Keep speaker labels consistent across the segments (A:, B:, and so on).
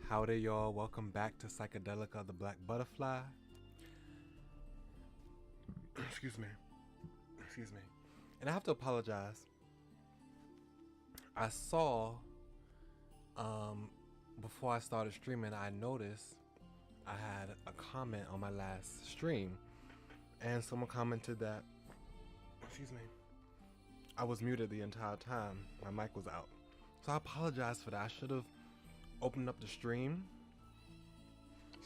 A: Howdy y'all, welcome back to Psychedelica the Black Butterfly. Excuse me. And I have to apologize. I saw, before I started streaming, I noticed I had a comment on my last stream. And someone commented that, I was muted the entire time. My mic was out. So I apologize for that. I should have opened up the stream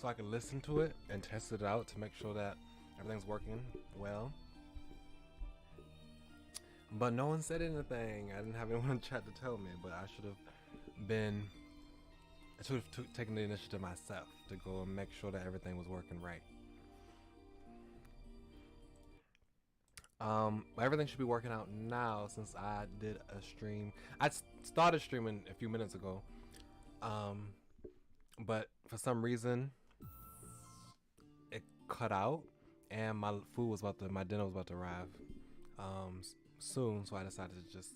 A: so I could listen to it and test it out to make sure that everything's working well. But no one said anything. I didn't have anyone in chat to tell me, but I should have taken the initiative myself to go and make sure that everything was working right. Everything should be working out now since I did a stream. I started streaming a few minutes ago. But for some reason it cut out and my dinner was about to arrive soon, so I decided to just,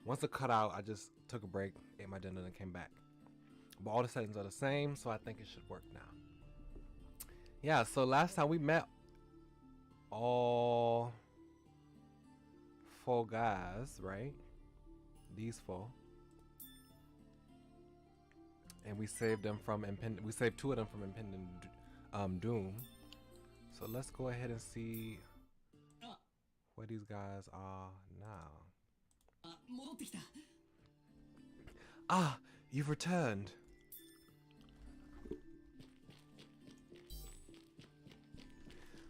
A: once it cut out, I just took a break, ate my dinner, and came back. But all the settings are the same, so I think it should work now. Yeah, so last time we met all 4 guys, right? These 4. And we saved them from we saved 2 of them from impending doom. So let's go ahead and see where these guys are now. Ah, you've returned.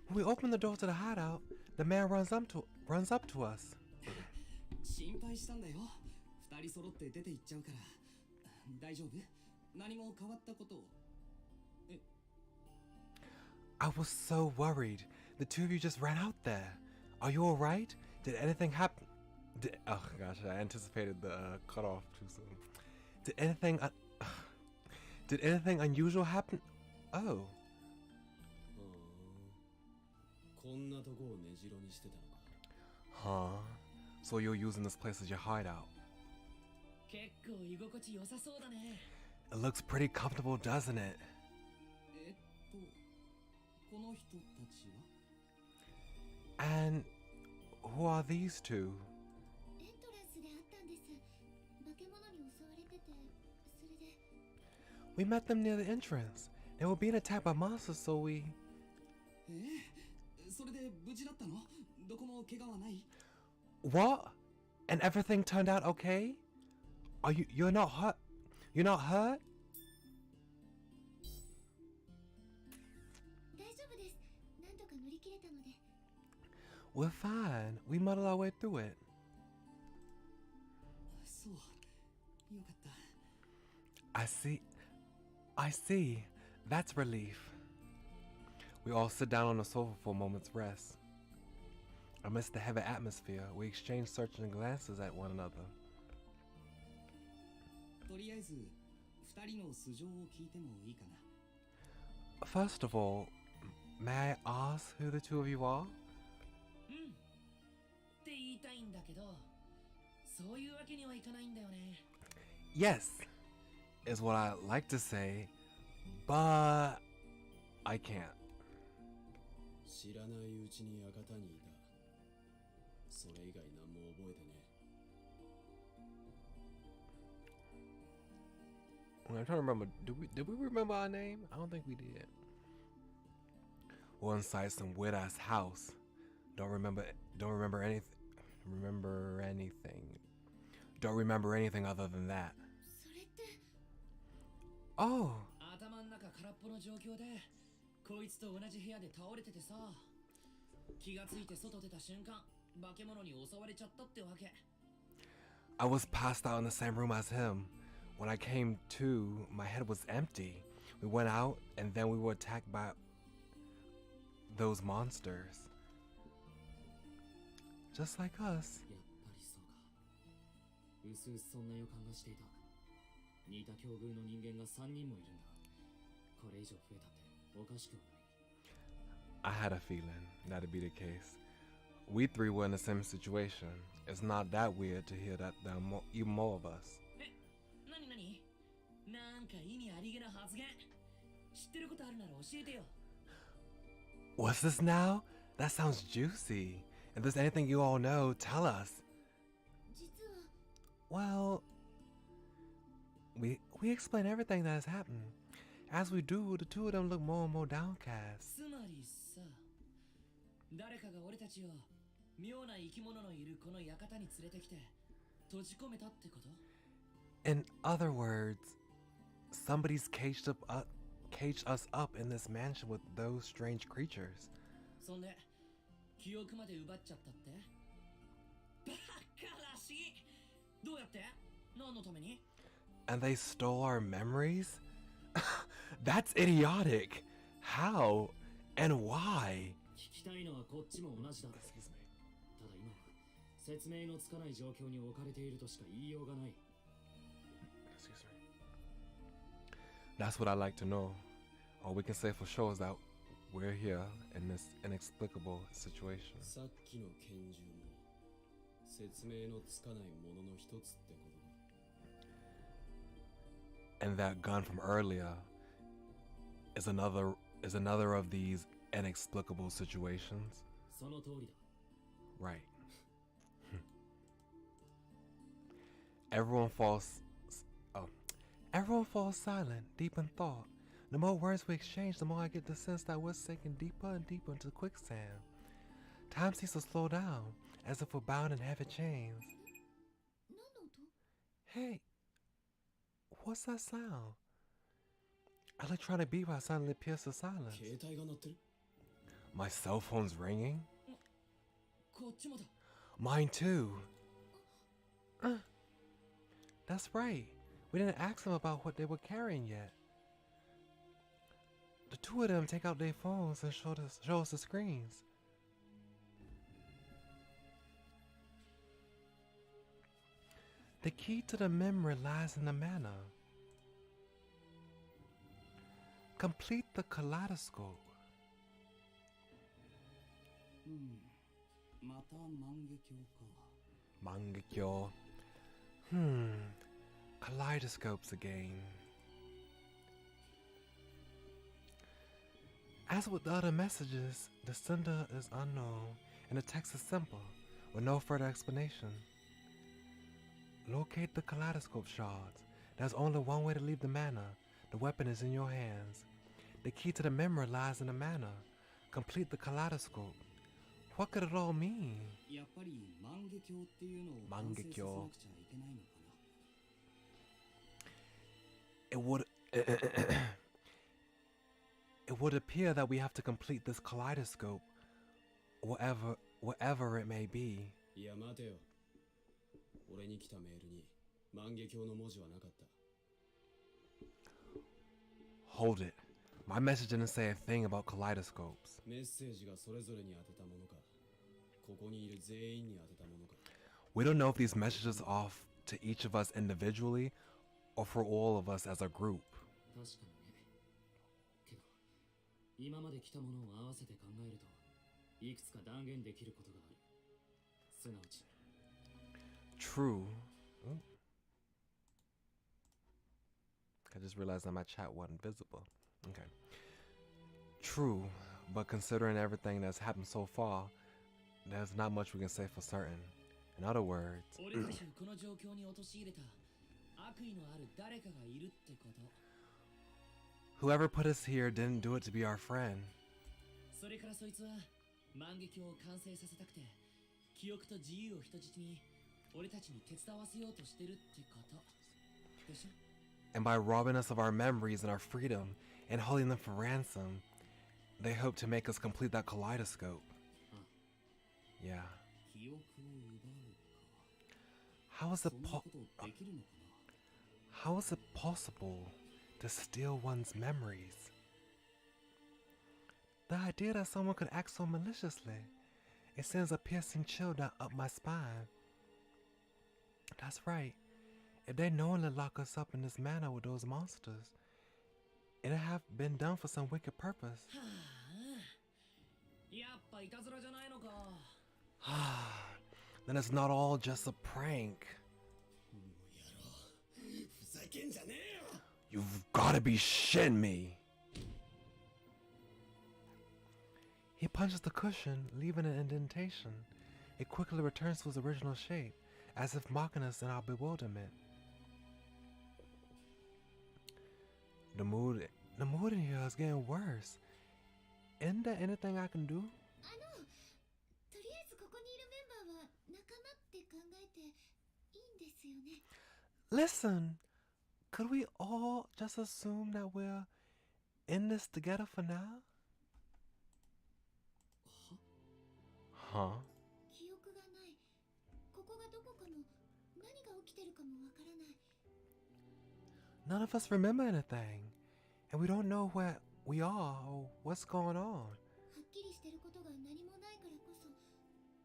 A: When we open the door to the hideout, the man runs up to us.
B: 心配したんだよ。2人揃って出て行っちゃうから。大丈夫？何も変わったこと。え？
A: I was so worried. The 2 of you just ran out there. Are you all right? Did anything happen? Oh gosh, I anticipated the cutoff too soon. Did anything unusual happen? Oh.
B: こんなとこを根城にしてたのか。
A: Huh? So you're using this place as your hideout?
B: 結構居心地良さそうだね。
A: It looks pretty comfortable, doesn't it?
B: この人たちは?
A: And who are these 2?
C: エントランスで会ったんです。化け物に襲われてて、それで。
A: We met them near the entrance. They were being attacked by monsters, so we.
B: それで無事だったの？どこも怪我はない？
A: What? And everything turned out okay? You're not hurt? You're not hurt?
C: 大丈夫です。なんとか乗り切れたので。
A: We're fine. We muddled our way through it.
B: そう。よかった。
A: I see. That's relief. We all sit down on the sofa for a moment's rest. Amidst the heavy atmosphere, we exchange searching glances at one another.
B: とりあえず2人の素性を聞いてもいいかな。
A: First of all, may I ask who the 2 of you are?
B: って言いたいんだけど、そういうわけにはいかないんだよね。
A: Yes, is what I like to say, but I can't.
B: 知らないうちに館にいた。それ以外何も覚えてね。
A: I'm trying to remember. Did we remember our name? I don't think we did. We're inside some weird ass house. Don't remember anything. Don't remember anything other than that.
C: それって。
A: Oh.
B: 頭の中空っぽの状況で、こいつと同じ部屋で倒れててさ。気がついて外出た瞬間、化け物に襲われちゃったってわけ。
A: I was passed out in the same room as him. When I came to, my head was empty. We went out, and then we were attacked by those monsters. Just like us.
B: やっぱりそうか。うすうすそんな予感がしていた。似た境遇の人間が3人もいるんだ。これ以上増えたっておかしくはない。
A: I had a feeling that'd be the case. We 3 were in the same situation. It's not that weird to hear that there are even more of us.
B: 何なんか意味ありげな発言知ってることあるなら教えてよ。
A: What's this now? That sounds juicy. If there's anything you all know, tell us.
C: 実は
A: Well, we explain everything that has happened. As we do, the two of them look more and more downcast.
B: つまりさ、誰かが俺たちを妙な生き物のいるこの館に連れてきて閉じ込めたってこと？
A: In other words, somebody's caged us up in this mansion with those strange creatures.
B: そんで記憶まで奪っちゃったって？バカらしい。どうやって？何のために？
A: And they stole our memories? That's idiotic. How? And why?
B: 聞きたいのはこっちも同じだ。ただ今は説明のつかない状況に置かれているとしか言いようがない。
A: That's what I like to know. All we can say for sure is that we're here in this inexplicable situation.
D: さっきの拳銃も説明のつかないものの一つってことだ。
A: And that gun from earlier is another of these inexplicable situations.
B: その通りだ。
A: Right. Everyone falls silent, deep in thought. The more words we exchange, the more I get the sense that we're sinking deeper and deeper into quicksand. Time seems to slow down, as if we're bound in heavy chains.
C: 何の音？
A: Hey, what's that sound? I like trying to be where I suddenly pierce the silence.
D: 携帯が鳴ってる？
A: My cell phone's ringing?
B: こっちもだ。
A: Mine too. That's right. We didn't ask them about what they were carrying yet. The two of them take out their phones and show us the screens. The key to the memory lies in the manner. Complete the kaleidoscope.
B: また万華鏡か。
A: Mangekyo. Kaleidoscopes again. As with the other messages, the sender is unknown and the text is simple, with no further explanation. Locate the kaleidoscope shards. There's only one way to leave the manor. The weapon is in your hands. The key to the memory lies in the manor. Complete the kaleidoscope. What could it all mean?
B: やっぱり万華鏡っていうのを
A: 万華鏡
B: 完成させなくちゃいけないのかな。
A: It would appear that we have to complete this kaleidoscope, whatever it may be.
D: いや待てよ。俺に来たメールに万華鏡の文字はなかった。
A: Hold it. My message didn't say a thing about kaleidoscopes.
D: メッセージがそれぞれに当てたものか、ここにいる全員に当てたものか。
A: We don't know if these messages are to each of us individually or for all of us as a group.
B: 確かにね。けど、今まで来たものを合わせて考えると、いくつか断言できることがある。すなわち。
A: True. I just realized that my chat wasn't visible. Okay. True, but considering everything that's happened so far, there's not much we can say for certain. In other words,
B: 俺たちをこの状況に陥れた悪意のある誰かがいるってこと。
A: whoever put us here didn't do it to be our friend.
B: それからそいつは万華鏡を完成させたくて、記憶と自由を人質に俺たちに手伝わせようとしてるってことでしょ？
A: And by robbing us of our memories and our freedom and holding them for ransom, they hope to make us complete that kaleidoscope. Yeah.
B: 記憶を奪うか。
A: How is
B: そ
A: it
B: んなことできるのかな？
A: how is it possible to steal one's memories? The idea that someone could act so maliciously, it sends a piercing chill down up my spine. That's right. If they knowingly lock us up in this manner with those monsters, it'd have been done for some wicked purpose.
B: はあ、やっぱいたずらじゃないのか。
A: Then it's not all just a prank.
D: ふざけんじゃねえよ。
A: You've gotta be shitting me. He punches the cushion, leaving an indentation. It quickly returns to its original shape, as if mocking us in our bewilderment. The mood in here is getting worse. Isn't there anything I can do?
C: とりあえずここにいるメンバーは仲間って考えていいんですよね。
A: Listen, could we all just assume that we're in this together for now? Huh?
C: 記憶がない。ここがどこかも何が起きてるかもわからない。
A: None of us remember anything, and we don't know where we are or what's going on.
C: はっきりしてることが何もないからこそ、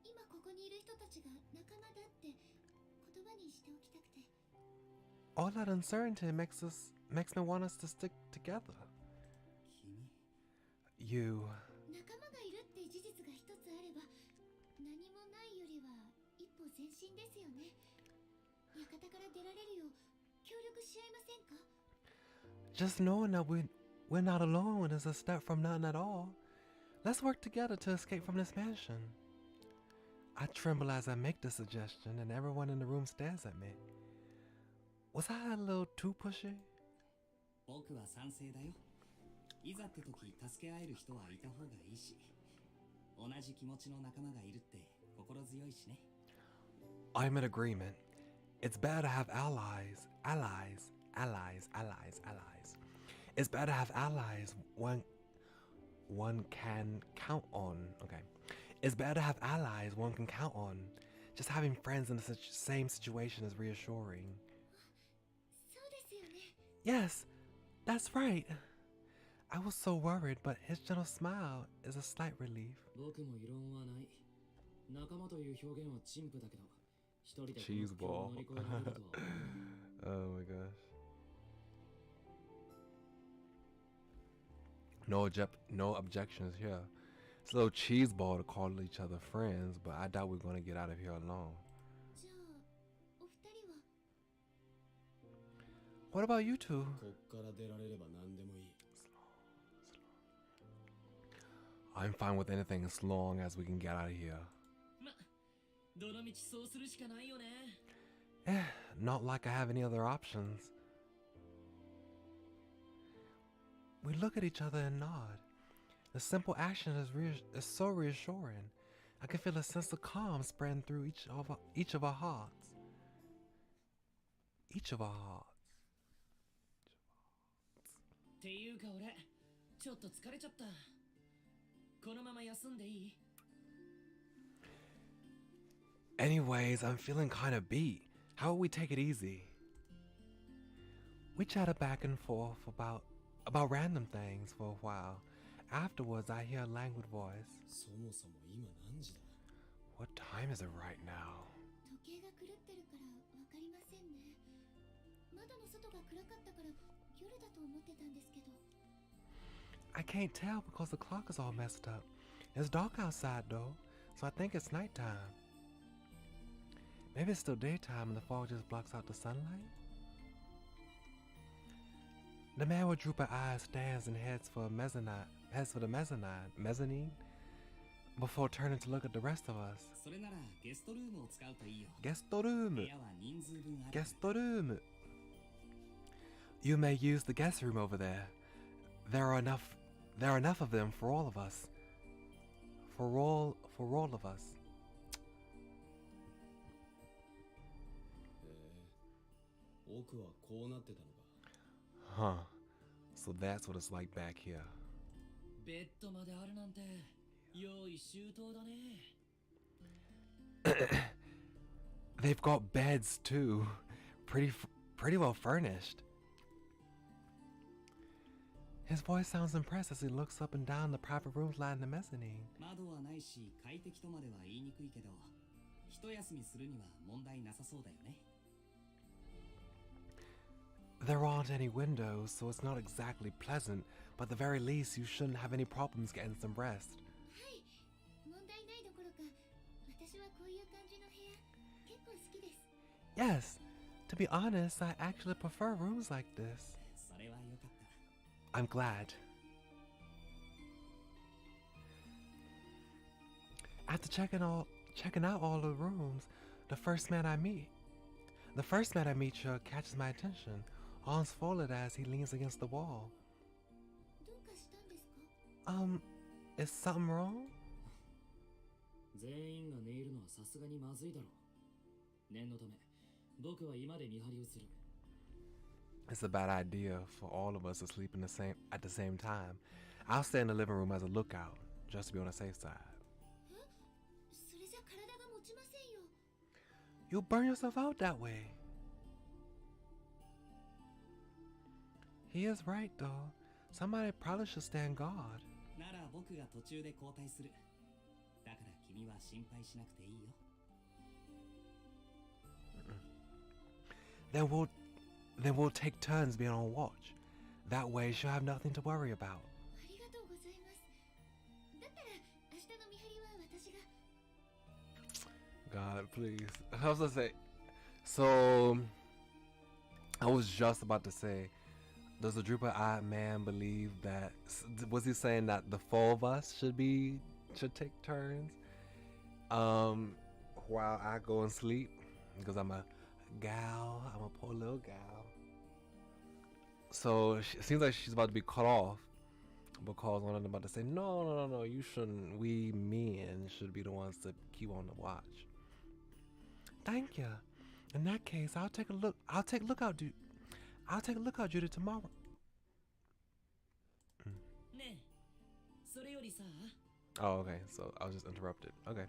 C: 今ここにいる人たちが仲間だって言葉にしておきたくて。
A: All that uncertainty makes me want us to stick together.
D: 君
A: You.
C: 仲間がいるって事実が一つあれば、何もないよりは一歩前進ですよね。館から出られるよう協力し合いませんか？
A: Just knowing that we're not alone is a step from nothing at all. Let's work together to escape from this mansion. I tremble as I make the suggestion, and everyone in the room stares at me. Was I a little too pushy?
B: 僕は賛成だよ。いざって時助け合える人はいた方がいいし、同じ気持ちの仲間がいるって心強いしね。
A: I'm in agreement. It's better to have allies. It's better to have allies one can count on. Okay. It's better to have allies one can count on. Just having friends in the same situation is reassuring.
C: そうですよね。
A: Yes, that's right. I was so worried, but his gentle smile is a slight relief.
B: 僕も異論はない。仲間という表現は陳腐だけど、一人でこの
A: Cheese
B: 苦境を
A: ball.
B: 乗り越えられるとは思う。
A: Oh my gosh. No objections here. It's a little cheese ball to call each other friends, but I doubt we're gonna get out of here alone.
C: じゃあ、お二人は
A: What about you two?
D: こっから出られれば何でもいい。
A: I'm fine with anything as long as we can get out of here.
B: ま、どの道そうするしかないよね。
A: Not like I have any other options. We look at each other and nod. The simple action is so reassuring. I can feel a sense of calm spreading through each of our hearts. Each of our hearts.
B: っていうか俺、ちょっと疲れちゃった。このまま休んでいい？
A: Anyways, I'm feeling kind of beat. How would we take it easy? We chatted back and forth about random things for a while. Afterwards, I hear a languid voice.
D: そもそも今何時だ？
A: What time is it right now?
C: 時計が狂ってるからわかりませんね。窓の外が暗かったから夜だと思ってたんですけど。
A: I can't tell because the clock is all messed up. It's dark outside though, so I think it's nighttime. Maybe it's still daytime and the fog just blocks out the sunlight? The man with drooping eyes stands and heads for the mezzanine, before turning to look at the rest of us.
B: それならゲストルームを使うといいよ。
A: Guest
B: 部
A: room.
B: 屋は人数分ある。
A: Guest room. You may use the guest room over there. There are enough of them for all of us. For all of us.
D: 奥はこうなってたのか。
A: Huh. So that's what it's like back here.
B: ベッドまであるなんて用意周到だね。
A: They've got beds too. Pretty well furnished. His voice sounds impressed as he looks up and down the private rooms lining the mezzanine.
B: 窓はないし快適とまでは言いにくいけど、一休みするには問題なさそうだよね。
A: There aren't any windows, so it's not exactly pleasant, but at the very least you shouldn't have any problems getting some rest.
C: はい、問題ないどころか、私はこういう感じの部屋結構好きです。
A: Yes, to be honest, I actually prefer rooms like this.
B: それ
A: I'm glad. After checking out all the rooms, the first man I meet sure catches my attention, arms folded as he leans against the wall.
C: どうかしたんですか？
A: Is something wrong?
B: 全員が寝入るのはさすがにまずいだろう。念のため、僕は今で見張りをする。
A: It's a bad idea for all of us to sleep at the same time. I'll stay in the living room as a lookout, just to be on the safe side.
C: それじゃ体が持ちませんよ。
A: You'll burn yourself out that way. He is right, though. Somebody probably should stand guard.
E: なら僕が途中で交代する。だから君は心配しなくていいよ。
A: Then we'll take turns being on watch. That way she'll have nothing to worry about.
C: ありがとうございます。だったら明日の見張りは私が。
A: God, please. I was gonna say. So, I was just about to say, does the droopy-eyed man believe that? Was he saying that the four of us should take turns, while I go and sleep? Because I'm a gal. I'm a poor little gal. So it seems like she's about to be cut off because one of them about to say, no, you shouldn't. We men should be the ones to keep on the watch. Thank you. In that case, I'll take a look. I'll take a lookout duty tomorrow.
E: ねえ、それよりさ。
A: Oh, okay. So I was just interrupted. Okay.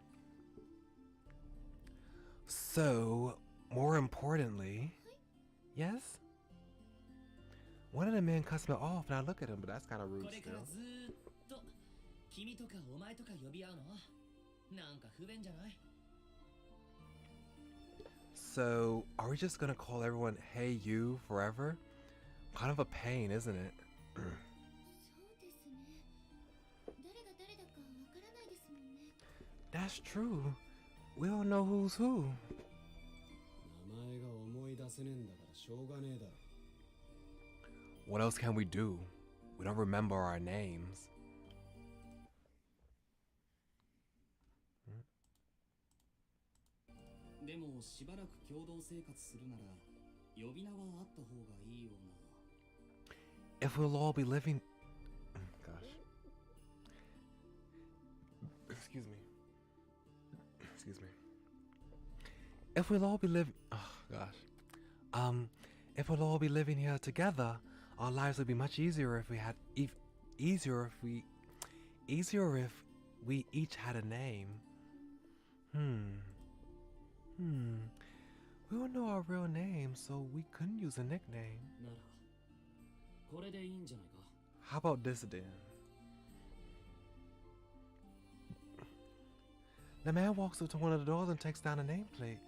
A: So, more importantly, yes? One of the men cuts me off and I look at him, but that's kind of rude
E: これから
A: still.
E: ずーっと君とかお前とか呼び合うのなんか不便じゃない？
A: So, are we just gonna call everyone "Hey you" forever? Kind of a pain, isn't it?
C: そうですね。誰が誰だかわからないですもんね。
A: That's true. We don't know who's who.
D: 名前が思い出せねえんだからしょうがねえだろ。
A: What else can we do? We don't remember our names.
E: でもしばらく共同生活するなら呼び名はあった方がいいような。
A: If we'll all be living... Gosh. Excuse me. If we'll all be living... Oh, gosh. If we'll all be living here together, our lives would be much easier if we had... Easier if we each had a name. We don't know our real names, so we couldn't use a nickname.
B: なら、これでいいんじゃないか。
A: How about this then? The man walks up to one of the doors and takes down a nameplate,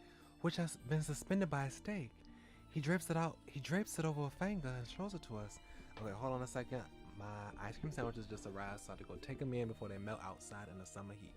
A: which has been suspended by a stake. He drapes it over a finger and shows it to us. Okay, hold on a second. My ice cream sandwiches just arrived, so I have to go take them in before they melt outside in the summer heat.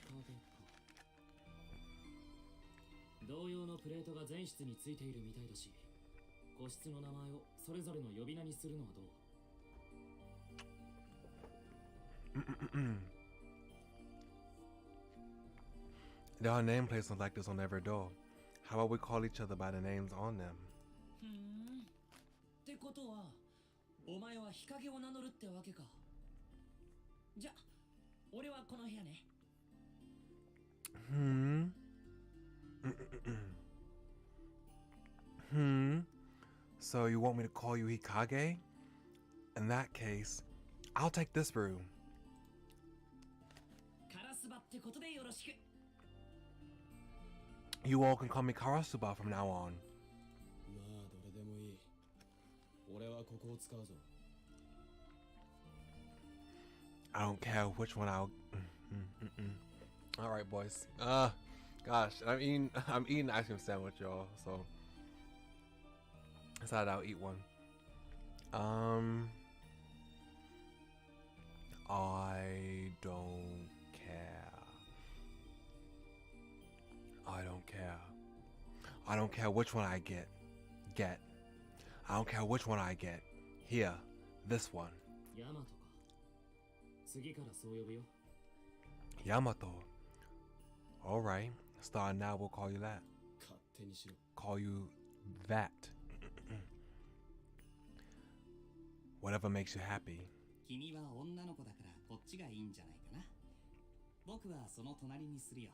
B: 影か。同様のプレートが全室についているみたいだし、個室の名前をそれぞれの呼び名にするのはどう？
A: There are nameplates like this on every door. How about we call each other by the names on them?
B: ふーん。ってことは、お前は日陰を名乗るってわけか。じゃ、俺はこの部屋ね。
A: Hmm. Hmm. So you want me to call you Hikage? In that case, I'll take this room.
B: カラスバってことでよろしく。
A: You all can call me Karasuba from now on.
D: まあどれでもいい。俺はここを使うぞ。
A: I don't care which one I'll. All right, boys. Gosh, I'm eating ice cream sandwich, y'all. So I decided I'll eat one. I don't care. I don't care. I don't care which one I get. I don't care which one I get. Here, this one.
B: ヤマトか。次からそう呼ぶよ。
A: Yamato. All right. Starting now, we'll call you that.
D: 勝手にしろ。
A: Call you that. Whatever makes you happy.
E: 君は女の子だからこっちがいいんじゃないかな。僕はその隣にするよ。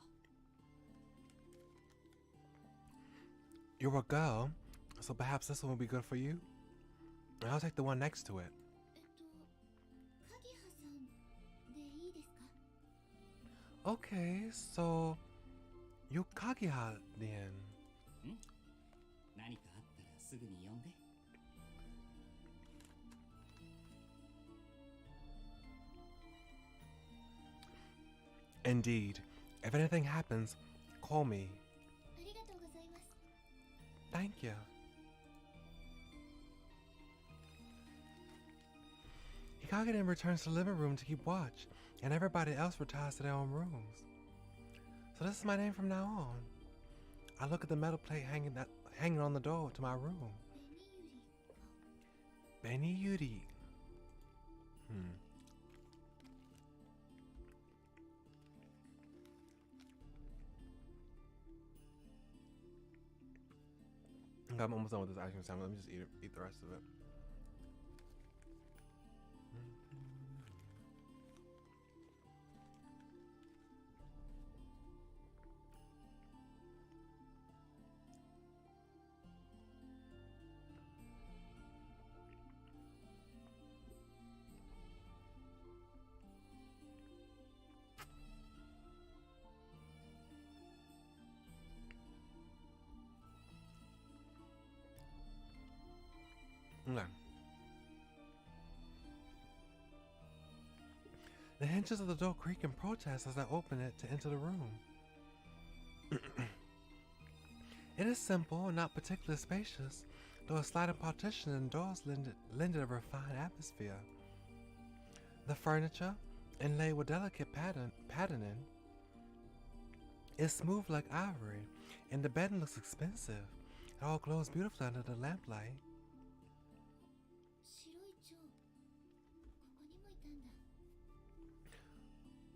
A: You're a girl, so perhaps this one will be good for you. I'll take the one next to it.
C: カギハさんでいいですか？
A: Okay, so you Kageha then.
E: 何かあったらすぐに呼んで。
A: Indeed. If anything happens, call me.
C: ありがとうございます。
A: Thank you. Hikage then returns to the living room to keep watch, and everybody else retires to their own rooms. So this is my name from now on. I look at the metal plate hanging on the door to my room.
C: 紅ユリか。
A: Benny Yuri. Okay, I'm almost done with this ice cream sandwich. Let me just eat the rest of it. Okay. The hinges of the door creak in protest as I open it to enter the room. It is simple and not particularly spacious, though a sliding partition and doors lend it a refined atmosphere. The furniture, inlaid with delicate patterning, is smooth like ivory, and the bedding looks expensive. It all glows beautifully under the lamplight.
C: 白い蝶。ここにもいたんだ。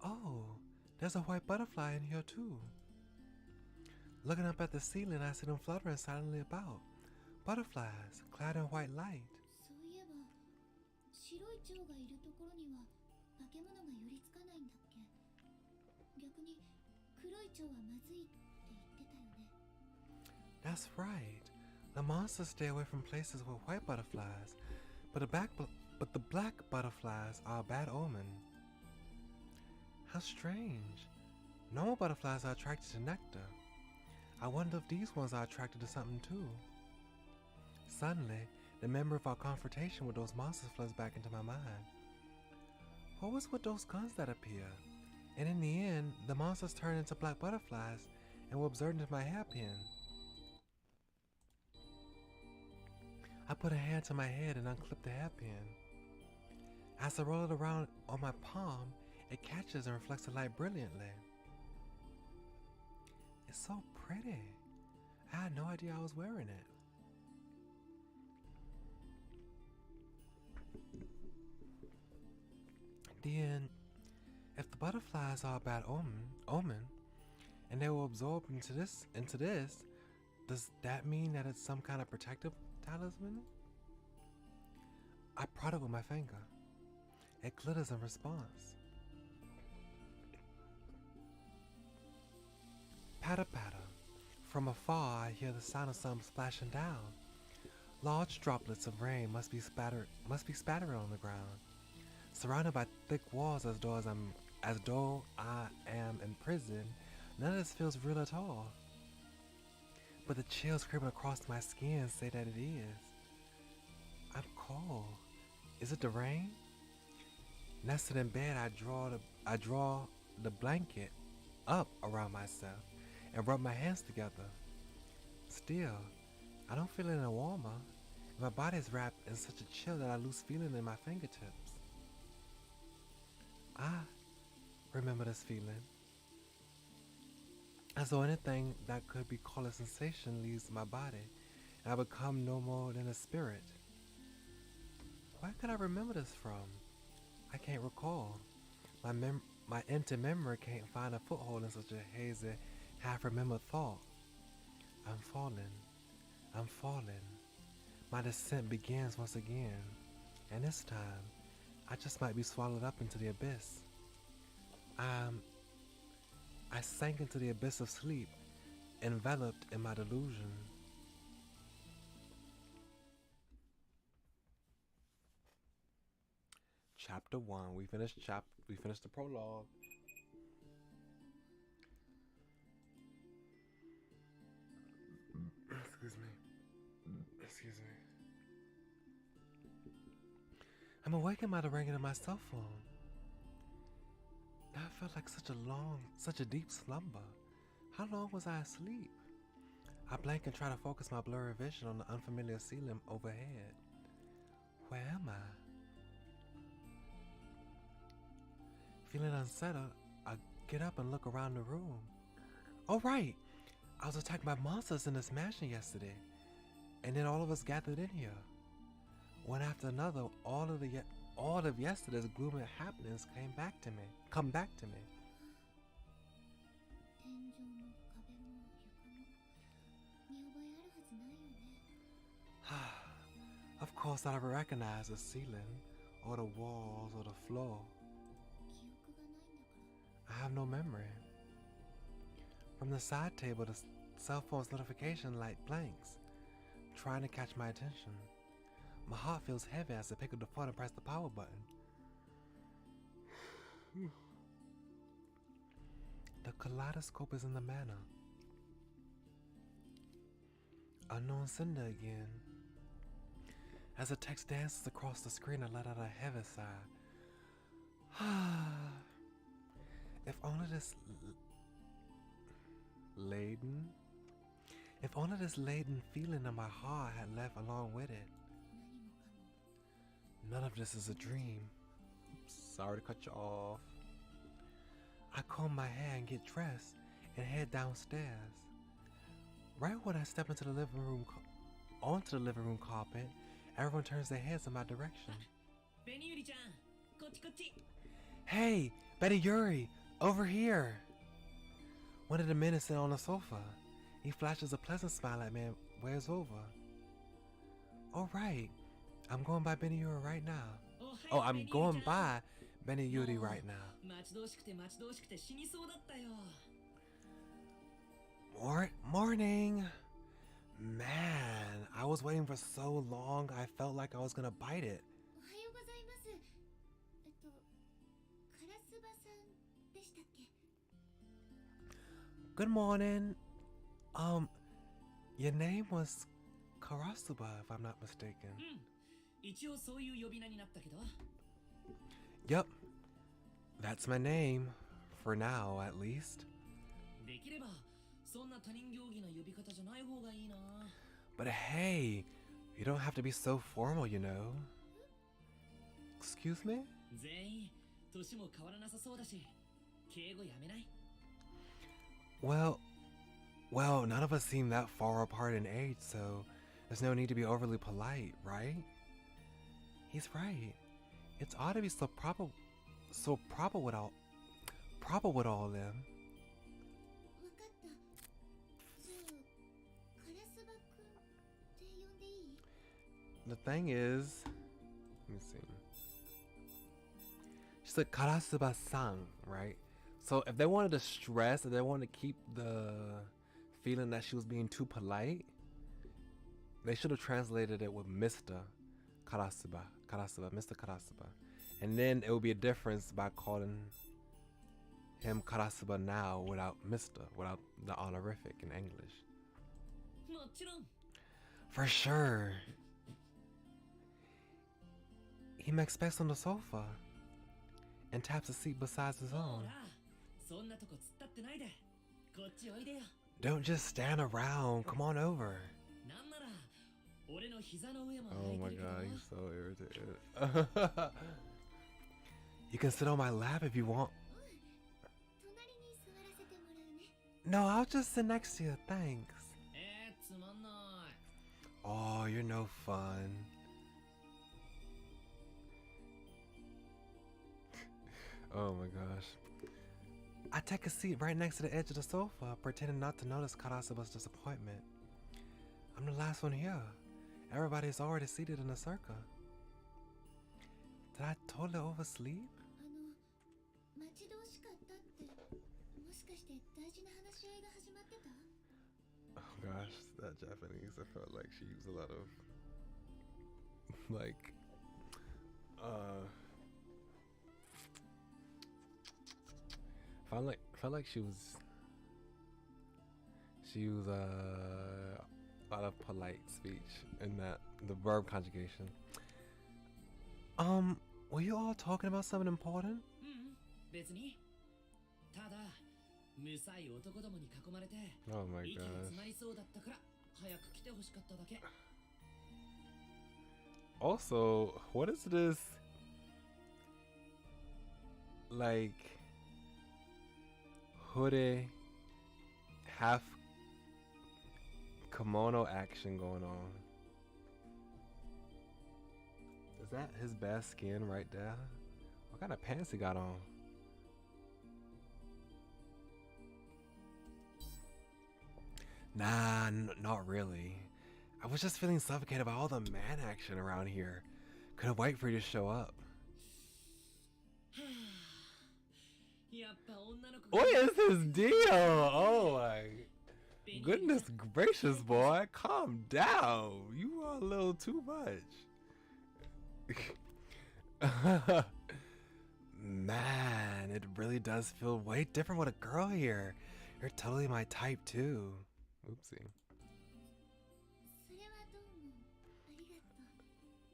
A: Oh, there's a white butterfly in here too. Looking up at the ceiling, I see them fluttering silently about. Butterflies, clad in white light.
C: そういえば、白い蝶がいるところには化け物が寄りつかないんだっけ？逆に黒い蝶はまずいって言ってたよね。
A: That's right. The monsters stay away from places with white butterflies, but the black butterflies are a bad omen. How strange. Normal butterflies are attracted to nectar. I wonder if these ones are attracted to something too. Suddenly, the memory of our confrontation with those monsters floods back into my mind. What was with those guns that appeared? And in the end, the monsters turned into black butterflies and were absorbed into my hairpin. I put a hand to my head and unclipped the hairpin. As I roll it around on my palm, it catches and reflects the light brilliantly. It's so pretty. I had no idea I was wearing it. Then, if the butterflies are a bad omen, and they were absorbed into this. Does that mean that it's some kind of protective talisman? I prod it with my finger. It glitters in response. Patter patter. From afar, I hear the sound of some splashing down. Large droplets of rain must be spattering on the ground. Surrounded by thick walls as though I am in prison, none of this feels real at all. But the chills creeping across my skin say that it is. I'm cold. Is it the rain? Nested in bed, I draw the blanket up around myself and rub my hands together. Still, I don't feel any warmer. My body is wrapped in such a chill that I lose feeling in my fingertips. I remember this feeling, as though anything that could be called a sensation leaves my body, and I become no more than a spirit. Where could I remember this from? I can't recall. My empty memory can't find a foothold in such a hazy, half-remembered thought. I'm falling. My descent begins once again, and this time, I just might be swallowed up into the abyss. I sank into the abyss of sleep, enveloped in my delusion. Chapter 1. We finished the prologue. Excuse me. I'm awakened by the ringing of my cell phone. That felt like such a deep slumber. How long was I asleep? I blink and try to focus my blurry vision on the unfamiliar ceiling overhead. Where am I? Feeling unsettled, I get up and look around the room. Oh right, I was attacked by monsters in this mansion yesterday, and then all of us gathered in here. One after another, all of yesterday's gloomy happenings come back to me.
C: 天井も壁も床も見覚えあるはずないよね。
A: Of course, I never recognize the ceiling, or the walls, or the floor.
C: 記憶がないんだから。
A: I have no memory. From the side table, the cell phone's notification light blinks, trying to catch my attention. My heart feels heavy as I pick up the phone and press the power button. The kaleidoscope is in the manor. Unknown sender again. As the text dances across the screen, I let out a heavy sigh. If only this laden feeling in my heart had left along with it. None of this is a dream. Sorry to cut you off. I comb my hair and get dressed and head downstairs. Right when I step onto the living room carpet, everyone turns their heads in my direction. Hey, Betty Yuri, over here! One of the men is sitting on the sofa. He flashes a pleasant smile at me and wears over. All right, I'm going by Benny Yuri right now. Oh, I'm going by Benny Yuri right now. Morning! Man, I was waiting for so long, I felt like I was gonna bite it.
C: おはようございます。カラスバさんでしたっけ？
A: Good morning. Your name was Karasuba, if I'm not mistaken. Yep, that's my name, for now at least. But hey, you don't have to be so formal, you know. Excuse me? Well, none of us seem that far apart in age, so there's no need to be overly polite, right? He's right. It's odd to be so proper with all them.
C: わかっ
A: the thing is, let me see. She said Karasuba-san, right? So if they wanted to stress, if they wanted to keep the feeling that she was being too polite, they should have translated it with Mr. Karasuba, Mr. Karasuba. And then it would be a difference by calling him Karasuba now without Mr., without the honorific in English.
B: もちろん
A: For sure. He makes space on the sofa and taps a seat beside his
B: ほ
A: own.
B: らそんなとこ突っ立ってないでこっちおいでよ
A: Don't just stand around. Come on over.
B: なんなら俺の膝の上も
A: Oh
B: 空い
A: my
B: てるけど
A: god, he's so irritated. You can sit on my lap if you want.
C: 隣に座らせてもらうね。
A: No, I'll just sit next to you. Thanks.
B: つまんない
A: Oh, you're no fun. Oh my gosh. I take a seat right next to the edge of the sofa, pretending not to notice Karasuba's disappointment. I'm the last one here. Everybody's already seated in a circle. Did I totally oversleep?
C: 待ち遠しかったって、もしかして大事な話し合いが始まってた？
A: Oh gosh, that Japanese, I felt like she used a lot of like felt like she used a lot of polite speech in that the verb conjugation. Were you all talking about something important?
B: 別にただ無才男どもに囲まれて
A: Oh my
B: 息が
A: gosh.
B: 詰まりそうだったから早く来てほしかっただけ
A: Also, what is this like hoodie half kimono action going on? Is that his best skin right there? What kind of pants he got on? Nah, not really. I was just feeling suffocated by all the man action around here. Couldn't wait for you to show up.
B: やっぱ女の子
A: What is this deal? Oh my goodness gracious, boy. Calm down. You are a little too much. Man, it really does feel way different with a girl here. You're totally my type too. Oopsie.
C: それはどうもありが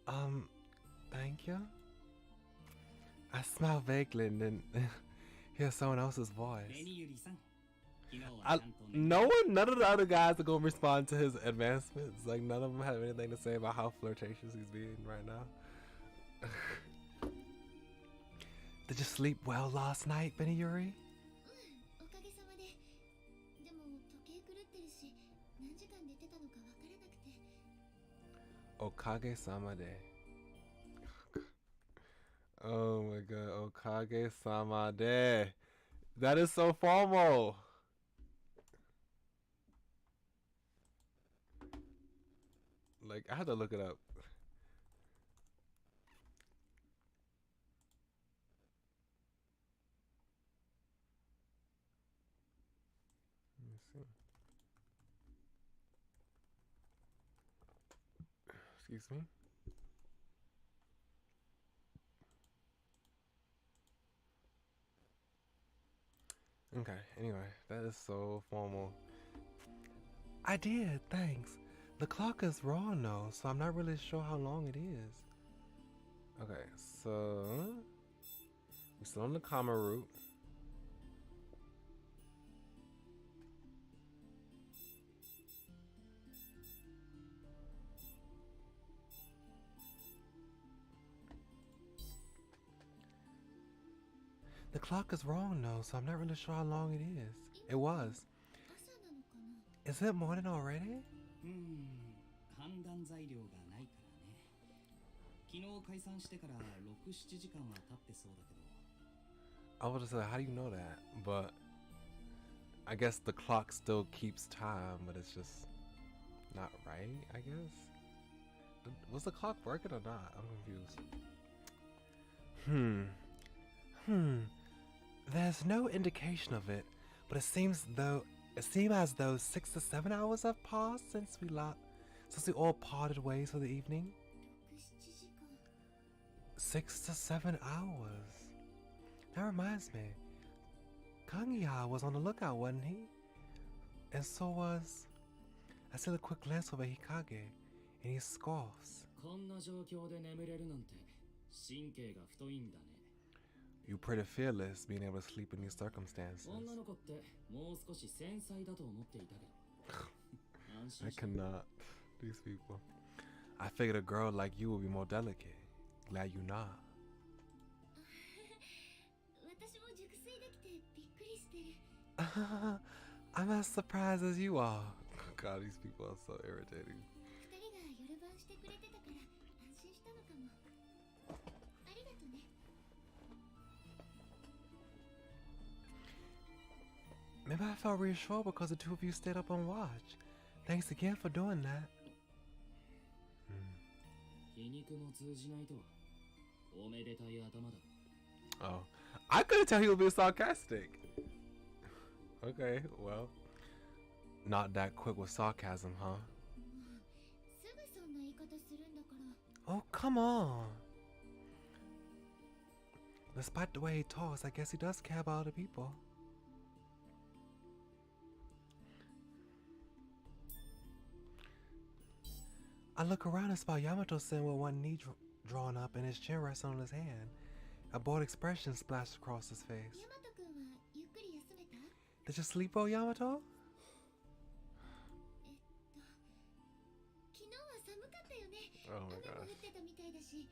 C: とう。
A: Thank you. I smile vaguely and then hear someone else's
E: レ
A: voice.
E: ニユリさん昨日は
A: I,
E: ちゃんとね
A: none of the other guys are gonna respond to his advancements. Like none of them have anything to say about how flirtatious he's being right now. Did you sleep well last night, Benny Yuri?
C: おかげさまで。でも時計狂ってるし、何時間寝てたのかわからなくて。
A: Okage-sama de. Oh my god, Okage-sama de. That is so formal. Like, I had to look it up. Let me see. Excuse me. Okay, anyway, that is so formal. I did, thanks. The clock is wrong though, so I'm not really sure how long it is. Okay, so we're still on the comma root. The clock is wrong though, so I'm not really sure how long it is. It was.
C: 朝なのかな？
A: Is it morning already?
E: 判断材料がないからね。昨日解散してから6、7時間は経ってそうだけど。
A: I was just like, how do you know that? But I guess the clock still keeps time, but it's just not right, I guess. Was the clock working or not? I'm confused. There's no indication of it, but it seems as though 6 to 7 hours have passed since we all parted ways for the evening. 6 to 7 hours. That reminds me, Kangiha was on the lookout, wasn't he? And so was. I steal a quick glance over Hikage, and he scoffs.
B: こんな状況で眠れるなんて神経が太いんだね。
A: You pretty fearless being able to sleep in these circumstances.
B: 女の子ってもう少し繊細だと思っていたけど。安
A: I
B: 心して。
A: cannot. These people. I figured a girl like you would be more delicate. Glad you not.
C: 私も熟睡できてびっくりしてる。
A: I'm as surprised as you are. God, these people are so irritating.
C: 二人が夜番してくれてたから安心したのかも。ありがとね。
A: Maybe I felt reassured because the two of you stayed up on watch. Thanks again for doing that.
B: 皮肉も通じないとはおめでたい頭だ。
A: Oh, I couldn't tell he was being sarcastic. Okay, well, not that quick with sarcasm, huh?
C: すぐそんな言い方するんだから。
A: Oh, come on. Despite the way he talks, I guess he does care about other people. I look around and spot Yamato-san with one knee drawn up and his chin resting on his hand. A bored expression splashed across his face.
C: ヤマト君はゆっくり休めた？
A: Did you sleep well, Yamato?
C: 昨日は寒かったよね。
A: Oh
C: 雨
A: my
C: も
A: gosh.
C: 降ってたみたいだし。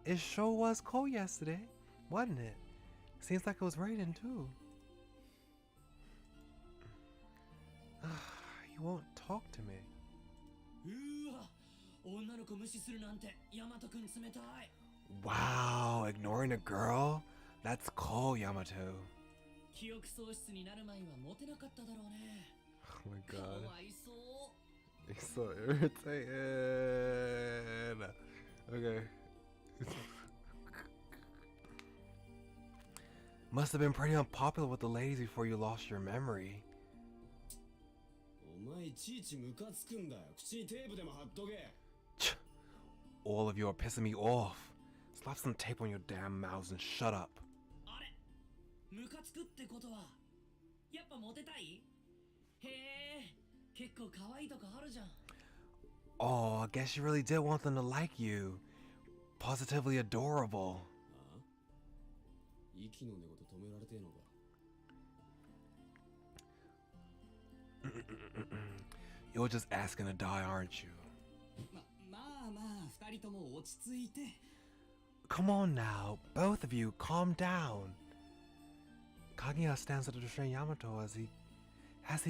A: It sure was cold yesterday, wasn't it? Seems like it was raining too. You won't talk to me.
E: うわ、女の子無視するなんてヤマト君冷たい。
A: Wow, ignoring a girl? That's cold, Yamato.
E: 記憶喪失になる前はモテなかっただろうね。
A: Oh my
E: か
A: god.
E: わいそう。
A: He's so irritating. Okay. Must have been pretty unpopular with the ladies before you lost your memory.
D: お前いちいちムカつくんだよ。口にテープでも貼っとけ。
A: All of you are pissing me off. Slap some tape on your damn mouths and shut up.
E: あれ、ムカつくってことはやっぱモテたい？へえ、結構可愛いとこあるじゃん。
A: Oh, I guess you really did want them to like you. Positively adorable.
D: ああ？息の根ごと止められてえのか。
A: You're just asking to die, aren't you?
E: まあ二人とも落ち着いて。
A: Come on now, both of you, calm down. Kaguya stands at the restrained Yamato as he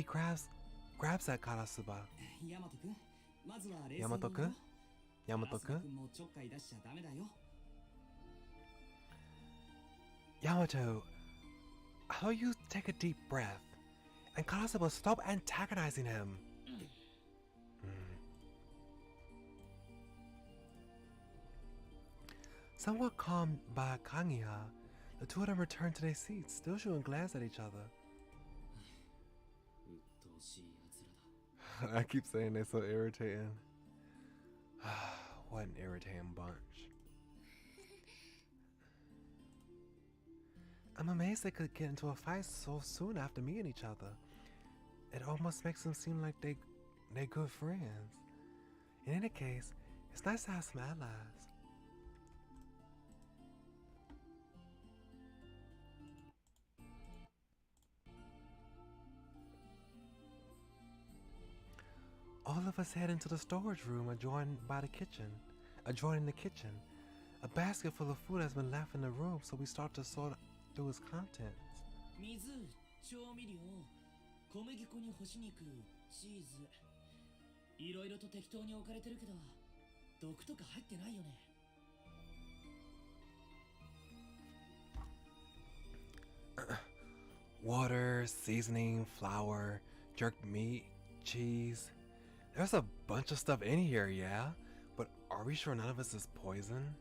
A: grabs at Karasuba.
E: ヤマト君、まずは冷静に。
A: ヤマト君？ヤマト君？karasuba
E: 君もちょっかい出しちゃダメだよ。
A: Yamato, how you take a deep breath? And Karasuba, stop antagonizing him. Somewhat calmed by Kangiha, the two of them returned to their seats, still shooting glance at each other.
B: うっとうしい奴らだ。
A: I keep saying they're so irritating. What an irritating bunch. I'm amazed they could get into a fight so soon after meeting each other. It almost makes them seem like they're good friends. In any case, it's nice to have some allies. All of us head into the storage room adjoining the kitchen. A basket full of food has been left in the room, so we start to sort through its contents.
E: 水、調味料、小麦粉に干し肉、チーズ。いろいろと適当に置かれてるけど、毒とか入ってないよね。
A: Water, seasoning, flour, jerked meat, cheese. There's a bunch of stuff in here, yeah? But are we sure none of this is poison?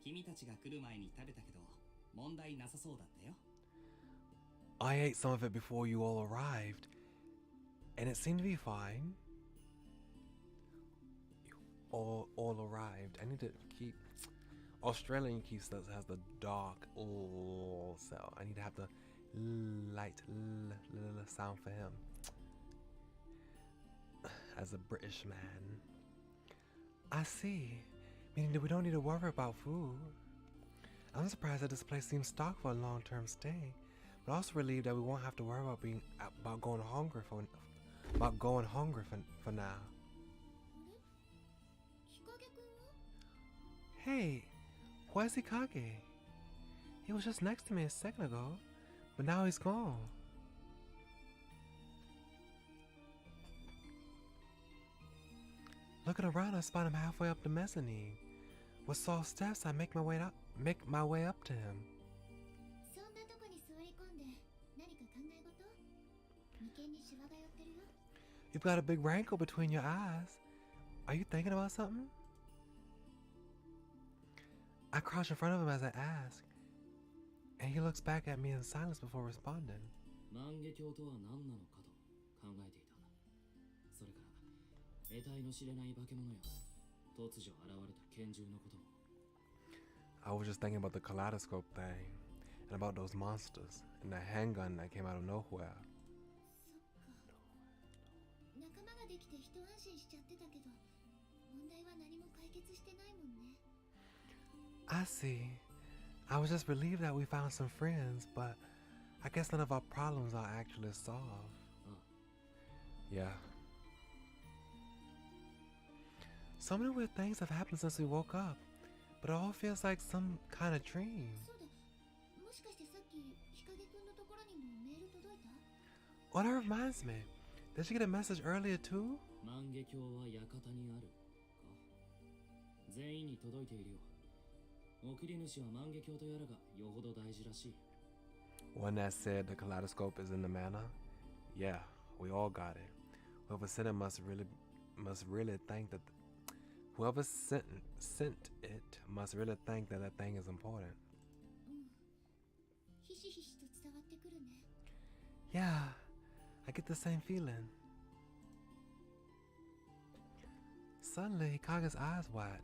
B: 君たちが来る前に食べたけど問題なさそうだったよ。
A: I ate some of it before you all arrived, and it seemed to be fine. All arrived. I need to keep... Australian keys has the dark cell. I need to have the light sound for him. As a British man. I see. Meaning that we don't need to worry about food. I'm surprised that this place seems stocked for a long-term stay, but also relieved that we won't have to worry about going hungry for now. Hey, where's Hikage? He was just next to me a second ago, but now he's gone. Looking around, I spot him halfway up the mezzanine. With soft steps, I make my way up to him. You've got a big wrinkle between your eyes. Are you thinking about something? I crouch in front of him as I ask, and he looks back at me in silence before responding.
B: 万華鏡とは何なのかと考えていた。それから得体の知れない化け物や突如現れた拳銃のことも。
A: I was just thinking about the kaleidoscope thing, and about those monsters, and the handgun that came out of nowhere.
C: 仲間ができて一安心しちゃってたけど、問題は何も解決してないもんね。
A: I see. I was just relieved that we found some friends, but I guess none of our problems are actually solved. Yeah. So many weird things have happened since we woke up, but it all feels like some kind of dream.
C: そうだ。もしかしてさっき日陰くんのところにもメール届いた？
A: Oh, that reminds me. Did she get a message earlier too?
B: 万華鏡は館にあるか。全員に届いているよ。送り主は万華鏡とやらがよほど大事らしい。
A: One that said the kaleidoscope is in the manor? Yeah, we all got it. Whoever sent it must really think that whoever sent it must really think that thing is important.
C: ひしひしと伝わってくるね。
A: Yeah, I get the same feeling. Suddenly, Hikage's eyes widen.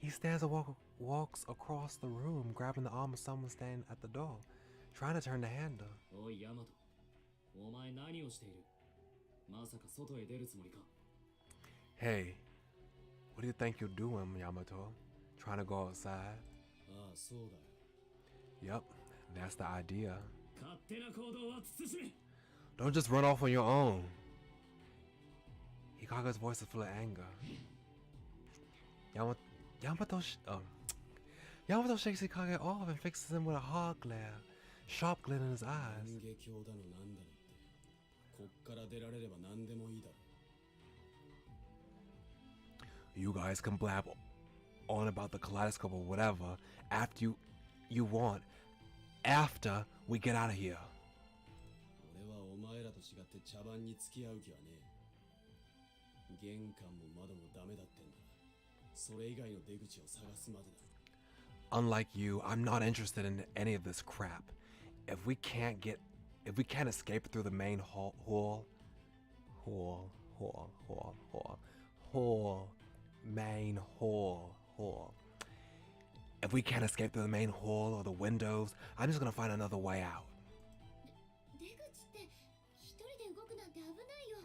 A: He stands and walks across the room, grabbing the arm of someone standing at the door, trying to turn the handle.
B: おいヤマト、お前何をしている？まさか外へ出るつもりか？
A: Hey, what do you think you're doing, Yamato? Trying to go outside?
D: ああ、そうだよ。
A: Yep, that's the idea.
B: 勝手な行動は慎め。
A: Don't just run off on your own. Hikage's voice is full of anger. Yamato shakes Hikage off and fixes him with a hard glare, sharp glint in his eyes.
D: 万華鏡だのなんだのって、こっから出られれば何でもいいだろ。
A: You guys can blab on about the kaleidoscope or whatever after you want, after we get out of here.
D: 俺はお前らと違って茶番に付き合う気はねえ。玄関も窓もダメだってんだ。それ以外の出口を探すまでだ。
A: Unlike you, I'm not interested in any of this crap. If we can't escape through the main main hall. If we can't escape through the main hall or the windows, I'm just gonna find another way out.
C: 出口って一人で動くなんて危ないよ。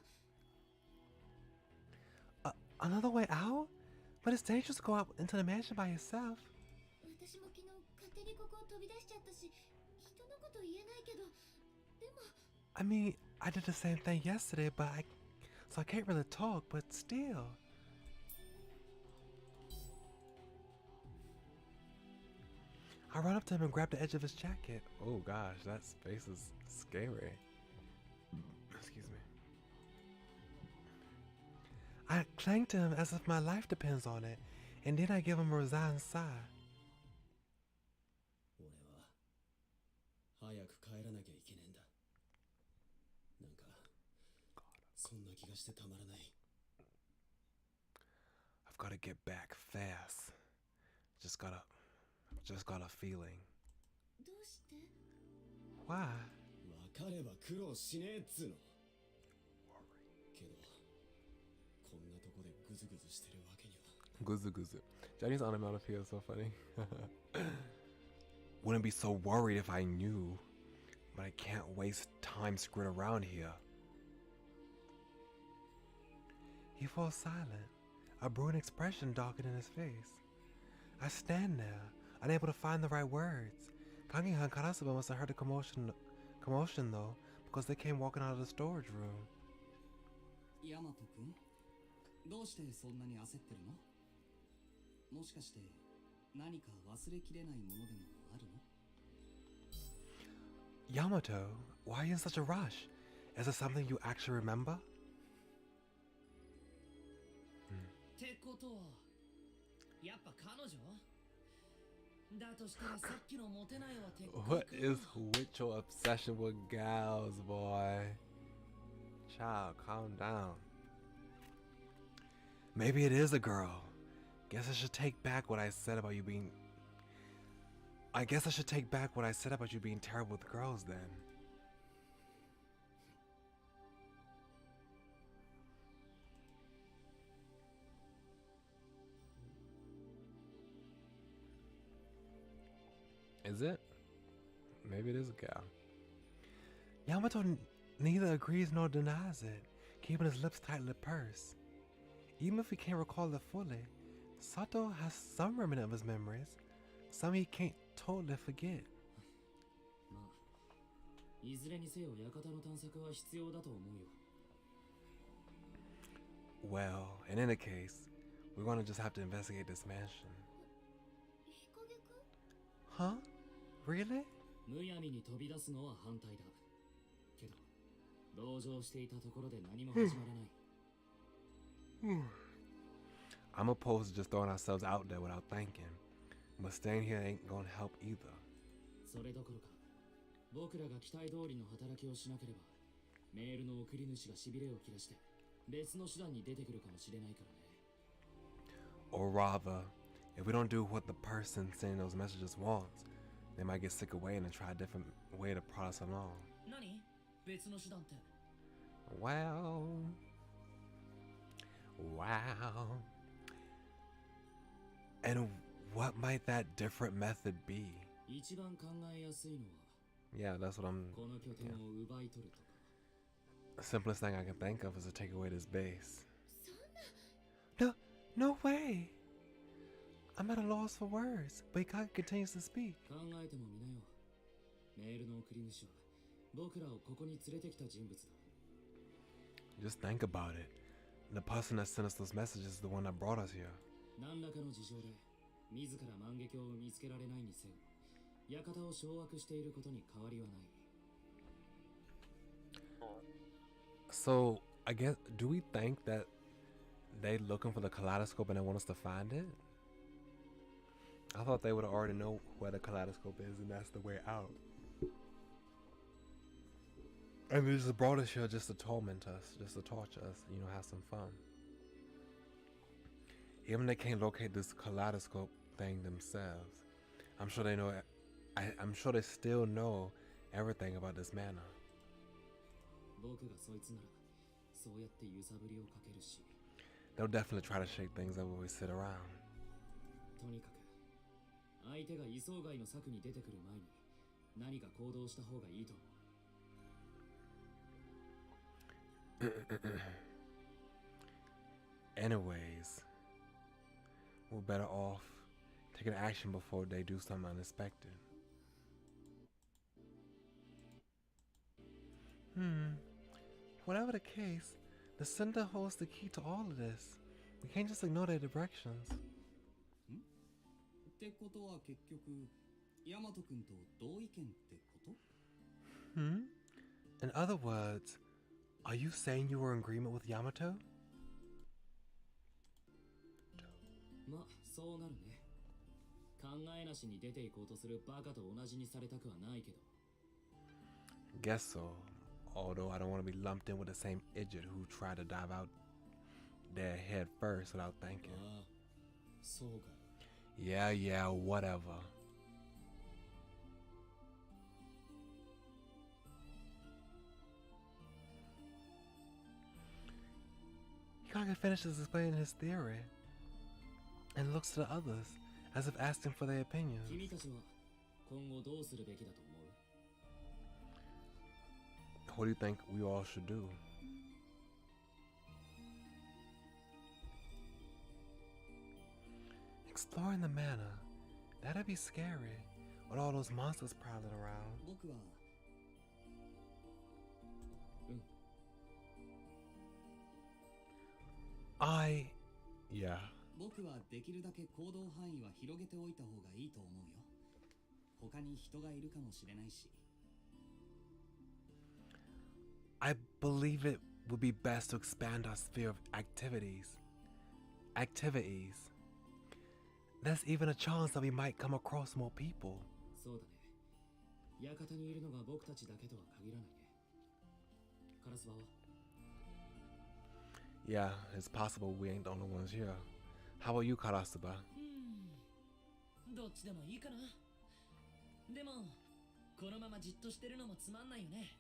A: Another way out? But it's dangerous to go out into the mansion by yourself.
C: 私も昨日勝手にここを飛び出しちゃったし、人のこと言えないけど、でも。
A: I mean, I did the same thing yesterday, so I can't really talk, but still. I run up to him and grab the edge of his jacket. Oh gosh, that space is scary. Excuse me. I cling to him as if my life depends on it, and then I give him a resigned sigh.
D: 俺は早く帰らなきゃいけねえんだ。なんかな気がしてたまらない。
A: I've got to get back fast. Just got a feeling.
C: どうして？
A: Why?
D: 分かれば苦労しねえっつうの。けどこんなとこでグズグズしてるわけには。
A: Guzu guzu. Johnny's onomatopoeia is so funny. Wouldn't be so worried if I knew, but I can't waste time screwed around here. He falls silent, a brewing expression darkened in his face. I stand there, unable to find the right words. Kangi and Karasuba must have heard the commotion though, because they came walking out of the storage room.
F: ヤマト君、どうしてそんなに焦ってるの？もしかして何か忘れきれないものでもあるの？
A: Yamato, why are you in such a rush? Is there something you actually remember?
E: ってことはやっぱ彼女だとしたらさっきのモテないはてっこいか。
A: What is with your obsession with gals, boy? Child, calm down. Maybe it is a girl. Guess I should take back what I said about you being... I guess I should take back what I said about you being terrible with girls then. Is it? Maybe it is a gal. Yamato neither agrees nor denies it, keeping his lips tightly pursed. Even if he can't recall it fully, Sato has some remnant of his memories, some he can't totally forget.
B: まあ、いずれにせよ館の探索は必要だと思うよ。
A: Well, in any case, we're gonna just have to investigate this mansion.
C: 日陰くん？
A: Huh? Really?
B: むやみに飛び出すのは反対だ。けど、同情していたところで何も始まらない。
A: I'm opposed to just throwing ourselves out there without thinking, but staying here ain't gonna help either.
B: それどころか、僕らが期待通りの働きをしなければ、メールの送り主がしびれを切らして、別の手段に出てくるかもしれないからね。
A: Or rather, if we don't do what the person sending those messages wants, they might get sick of waiting and try a different way to prod us along.
E: 何？別の手段って。
A: Well... Wow. And what might that different method be?
B: 一番考えやすいのは、
A: Yeah, that's what I'm...
B: この拠点を奪い取るとか。
A: The simplest thing I can think of is to take away this base.
C: そんな。
A: No way! I'm at a loss for words, but Ikage continues to speak.
B: 考えてもみなよ。メールの送り主は、僕らをここに連れてきた人物だ。
A: Just think about it. The person that sent us those messages is the one that brought us here.
B: 何らかの事情で、自ら万華鏡を見つけられないにせよ、館を掌握していることに変わりはない。
A: So, I guess, do we think that they looking for the kaleidoscope and they want us to find it? I thought they would already know where the kaleidoscope is and that's the way out. And they just brought us here just to torment us, just to torture us, you know, have some fun. Even if they can't locate this kaleidoscope thing themselves, I'm sure they know, I'm sure they still know everything about this manor.
B: 僕がそいつなら、そうやって揺さぶりをかけるし。
A: They'll definitely try to shake things up when we sit around.
B: とにかく、相手が予想外の策に出てくる前に、何か行動した方がいいと思う。
A: Anyways, we're better off taking action before they do something unexpected. Whatever the case, the center holds the key to all of this. We can't just ignore their directions.
F: ってことは結局、ヤマト君と同意見ってこと？
A: In other words, are you saying you were in agreement with Yamato?
B: まあ、そうなるね。考えなしに出ていこうとするバカと同じにされたくはないけど。
A: Guess so. Although I don't want to be lumped in with the same idiot who tried to dive out there head first without thinking.
D: ああ、そうか。
A: Yeah, whatever. He kind of finishes explaining his theory and looks to the others as if asking for their opinions.
B: 君たちは今後どうするべきだと思う？
A: What do you think we all should do? Exploring the manor. That'd be scary with all those monsters prowling around.
F: 僕は
A: Yeah.
F: 僕はできるだけ行動範囲は広げておいた方がいいと思うよ。他に人がいるかもしれないし。
A: I believe it would be best to expand our sphere of activities. There's even a chance that we might come across more people.
B: そうだね。館にいるのが僕たちだけとは限らないね。カラスバは
A: Yeah, it's possible we ain't the only ones here. How about you, Karasuba?
E: どっちでもいいかな。でもこのままじっとしてるのもつまんないよね。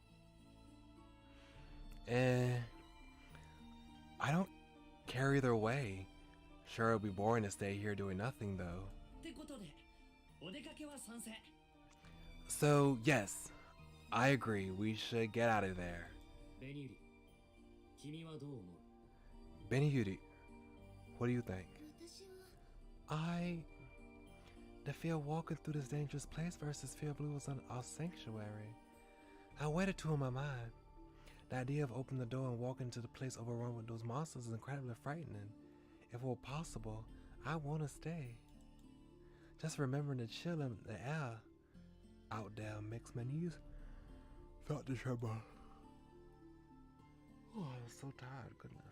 A: I don't care either way. Sure, it'll be boring to stay here doing nothing, though.
E: ってことでお出かけは賛成。
A: So, yes, I agree. We should get out of there.
B: ベニユリ、君はどう思う？
A: Benny Yuri, what do you think?
C: 私は
A: The fear of walking through this dangerous place versus fear of losing our sanctuary. I weighed the two in my mind. The idea of opening the door and walking into the place overrun with those monsters is incredibly frightening. If it were possible, I want to stay. Just remembering the chill in the air out there makes my knees start to tremble. Oh, I'm so tired, goodness.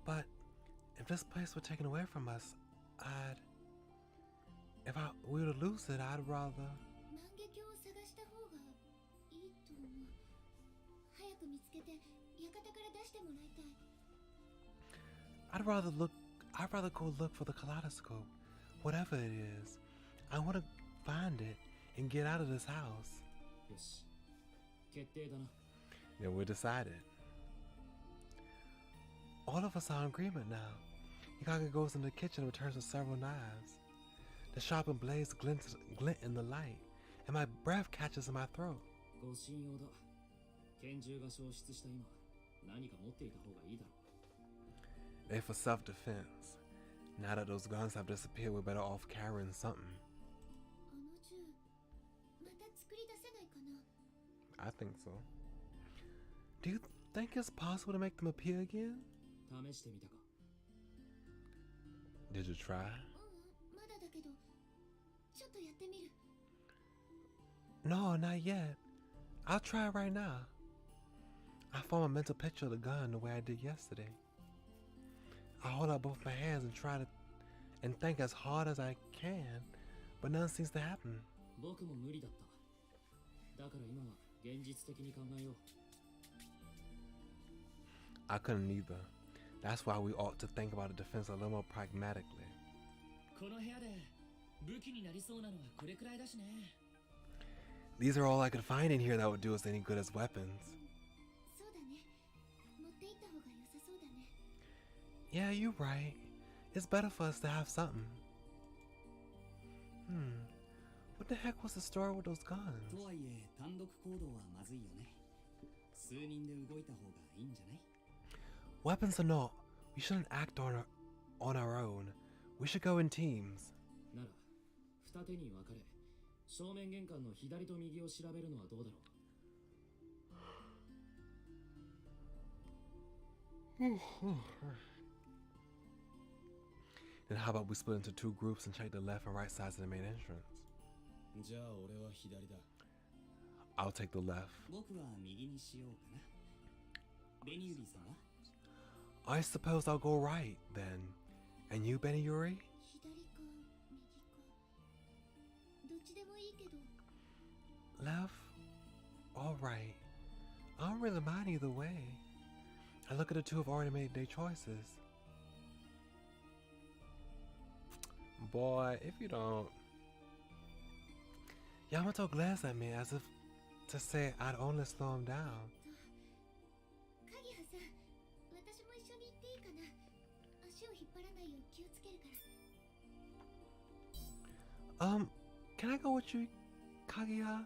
A: But if this place were taken away from us, if we were to lose it, I'd rather.
C: 万華鏡を探した方がいいと思う。早く見つけて館から出してもらいたい。
A: I'd rather go look for the kaleidoscope, whatever it is. I want to find it and get out of this house.
B: よし、決定だな。
A: Then we're decided. All of us are in agreement now. Hikage goes in the kitchen and returns with several knives. The sharpened blades glint in the light, and my breath catches in my throat.
B: ご信用だ。拳銃が消失した今、何か持っていた方がいいだろう。
A: They for self-defense. Now that those guns have disappeared, we're better off carrying something.
C: あの銃、また作り出せないかな。
A: I think so. Do you think it's possible to make them appear again?
B: 試してみたか。
A: Did you try?
C: まだだけど、ちょっとやってみる。
A: No, not yet. I'll try it right now. I form a mental picture of the gun the way I did yesterday. I hold out both my hands and try to think as hard as I can, but none seems to happen.
B: 僕も無理だった。だから今は現実的に考えよう。
A: I couldn't either. That's why we ought to think about the defense a little more pragmatically.
E: この部屋で武器になりそうなのはこれくらいだしね。
A: These are all I could find in here that would do us any good as weapons.
C: そうだね。持って行った方が良さそうだね。
A: Yeah, you're right. It's better for us to have something. What the heck was the story with those guns?
F: とはいえ単独行動はまずいよね。数人で動いた方がいいんじゃない？
A: Weapons or not, we shouldn't act on our own. We should go in teams.
B: なら、二手に分かれ、正面玄関の左と右を調べるのはどうだろう。
A: Then how about we split into two groups and check the left and right sides of the main entrance?
D: じゃあ俺は左だ。
A: I'll take the left.
F: 僕は右にしようかな。ベニユリさんは？
A: I suppose I'll go right then. And you, Benny Yuri?
C: 左か右か。どっちでもいいけど。
A: Left Alright. I don't really mind either way. I look at the two have already made their choices. Boy, if you don't. Yamato glanced at me as if to say I'd only slow him down.
C: 影葉さん、私も一緒に行っていいかな。足を引っ張らないよう気をつけるから。
A: Can I go with you, Kaguya?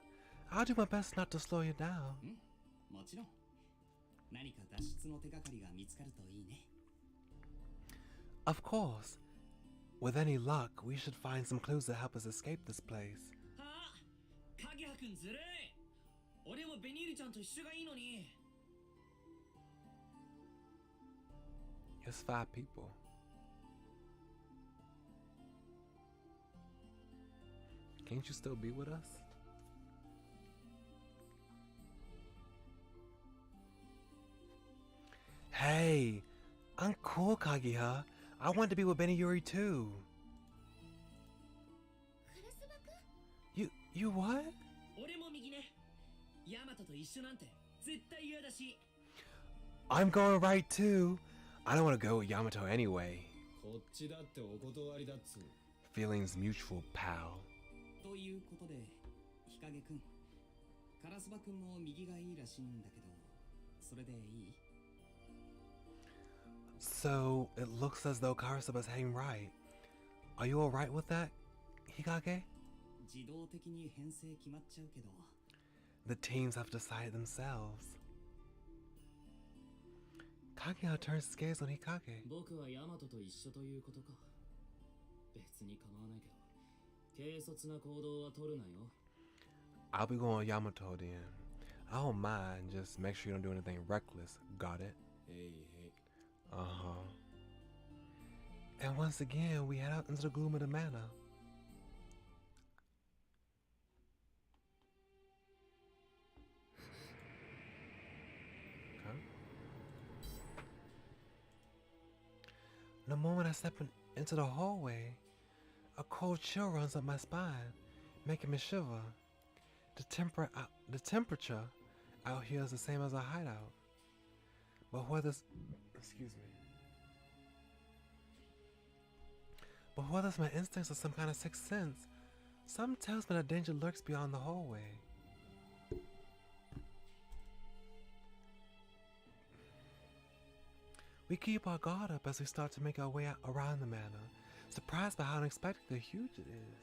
A: I'll do my best not to slow you down.
F: もちろん。何か脱出の手がかりが見つかるといいね。
A: Of course. With any luck, we should find some clues to help us escape this place.
E: はあ、影葉くんずるい。俺もベニールちゃんと一緒がいいのに。
A: It's 5 people. Can't you still be with us? Hey, I'm cool, Kaguya. I want to be with Benny Yuri too.
C: カラスバくん？
A: You what?
E: 俺も右ね。ヤマトと一緒なんて絶対嫌だし。
A: I'm going right too. I don't want to go with Yamato anyway.
D: こっちだってお断りだっつう。
A: Feelings mutual, pal.
F: ということで、日陰くん、カラスバくんも右がいいらしいんだけど、それでいい？
A: So, it looks as though Karasaba's hanging right. Are you alright with that, Hikage?
F: 自動的に編成決まっちゃうけど。
A: The teams have decided themselves. Kaguya turns his gaze on Hikage.
B: 僕はヤマトと一緒ということか。別に構わないけど、軽率な行動は取るなよ。
A: I'll be going with Yamato then. I don't mind, just make sure you don't do anything reckless. Got it?
D: Hey.
A: Uh-huh. And once again, we head out into the gloom of the manor. Okay. The moment I step into the hallway, a cold chill runs up my spine, making me shiver. The temperature out here is the same as our hideout. But whether it's my instincts or some kind of sixth sense, something tells me that danger lurks beyond the hallway. We keep our guard up as we start to make our way around the manor, surprised by how unexpectedly huge it is.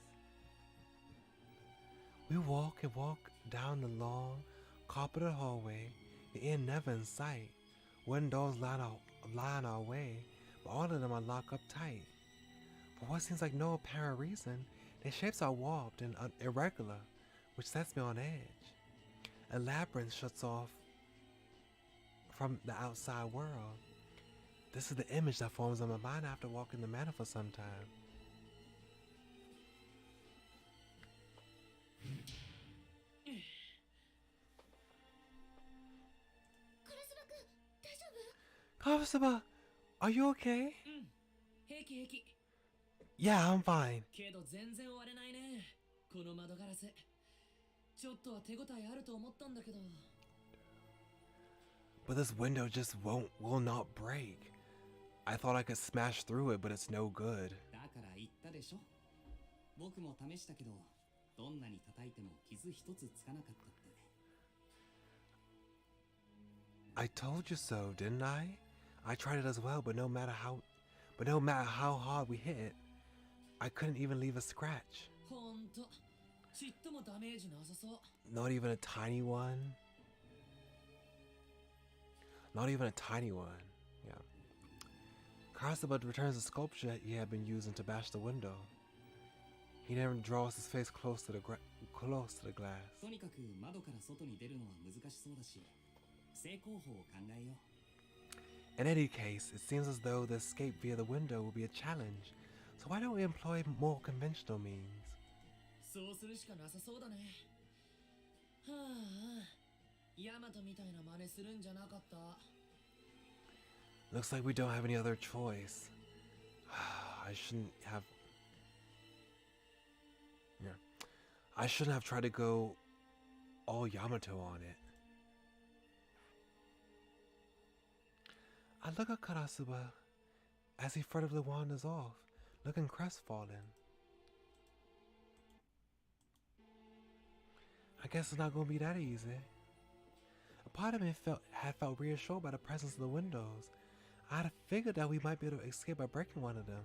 A: We walk and walk down the long, carpeted hallway, the end never in sight. Wooden doors line our way, but all of them are locked up tight. For what seems like no apparent reason, their shapes are warped and irregular, which sets me on edge. A labyrinth shuts off from the outside world. This is the image that forms in my mind after walking the manor for some time. Karasuba, are you okay?
E: 平気平気。
A: Yeah, I'm fine.
E: けど全然割れないね。この窓ガラス。ちょっとは手応えあると思ったんだけど。
A: But this window just will not break. I thought I could smash through it, but it's no good.
F: だから言ったでしょ。僕も試したけど、どんなに叩いても傷一つつかなかったって。
A: I told you so, didn't I? I tried it as well, but no matter how hard we hit, I couldn't even leave a scratch.
E: ほんと、ちっともダメージなさそう。
A: Not even a tiny one. Not even a tiny one. Yeah. Karasuba returns the sculpture he had been using to bash the window. He then draws his face close to the glass.
F: とにかく窓から外に出るのは難しそうだし、成功法を考えよう。
A: In any case, it seems as though the escape via the window will be a challenge. So why don't we employ more conventional means?
E: そうするしかなさそうだね。はあ、ヤマトみたいな真似するんじゃなかった。
A: Looks like we don't have any other choice. I shouldn't have tried to go all Yamato on it. I look at Karasuba as he furtively wanders off, looking crestfallen. I guess it's not gonna be that easy. A part of me had felt reassured by the presence of the windows. I had figured that we might be able to escape by breaking one of them.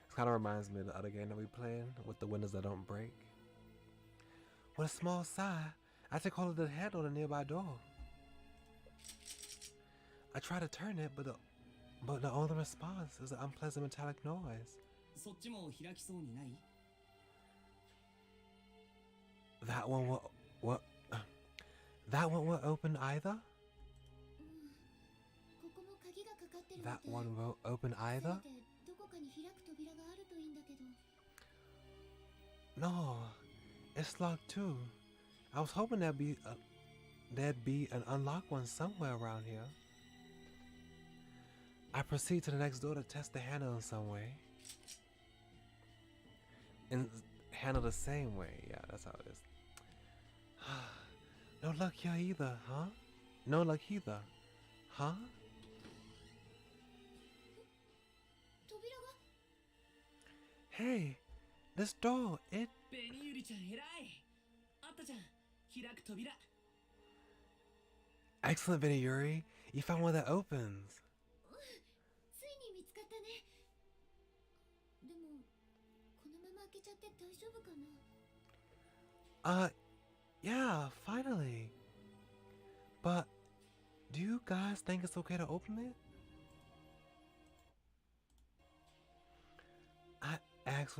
A: This kind of reminds me of the other game that we played with the windows that don't break. With a small sigh, I take hold of the handle of the nearby door. I try to turn it, but the only response is an unpleasant metallic noise.
F: そっちも開きそうにない？
A: That one won't open either?
C: ここも鍵がかかってるみ
A: That
C: たい。
A: one won't open either?
C: せめてどこかに開く扉があるといいんだけど。
A: No, it's locked too. I was hoping there'd be an unlocked one somewhere around here. I proceed to the next door to test the handle in some way. And handle the same way. Yeah, that's how it is. No luck here either, huh? No luck either, huh?
C: 扉が
A: Hey, this door, it...
E: ベニユリちゃん偉い。あったじゃん。開く扉。
A: Excellent, Vinny Yuri. You found one that opens.
C: ついに見つかったね。でもこのまま開けちゃって大丈夫かな。
A: Yeah, finally. But, do you guys think it's okay to open it? I asked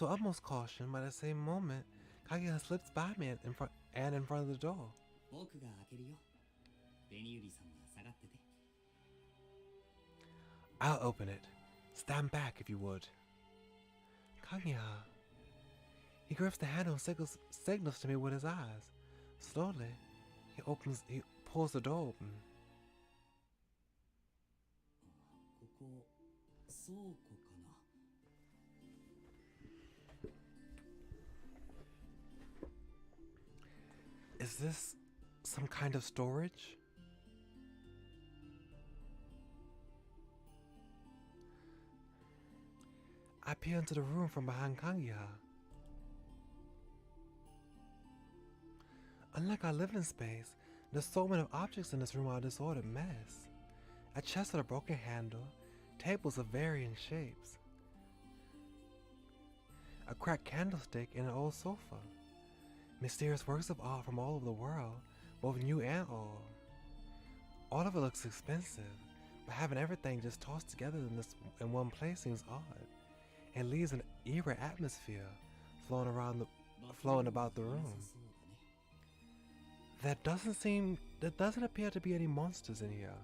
A: with utmost caution, but at the same moment, Kaguya slips by me in front of the door.
F: 僕が開けるよ。ベニユリさんは下がってて。
A: I'll open it. Stand back if you would. Kaguya. He grips the handle and signals to me with his eyes. Slowly, he pulls the door open.
F: ここ倉庫かな。
A: Is this some kind of storage? I peer into the room from behind Kaguya. Unlike our living space, the assortment of objects in this room are a disordered mess. A chest with a broken handle, tables of varying shapes, a cracked candlestick, and an old sofa. Mysterious works of art from all over the world, both new and old. All of it looks expensive, but having everything just tossed together in one place seems odd. It leaves an eerie atmosphere flowing about the room. There doesn't appear to be any monsters in here.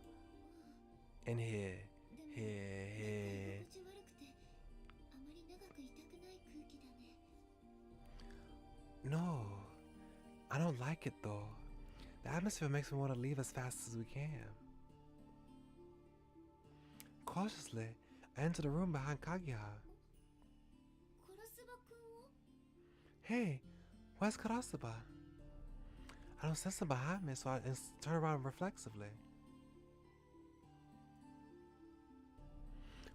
A: In here.
C: でも
A: Here.
C: 心地悪くてあまり長くいたくない空気だね。
A: No, I don't like it though. The atmosphere makes me want to leave as fast as we can. Cautiously, I enter the room behind Kaguya.
C: カラスバくんを
A: Hey, where's Karasuba? I don't sense him behind me, so I turn around reflexively.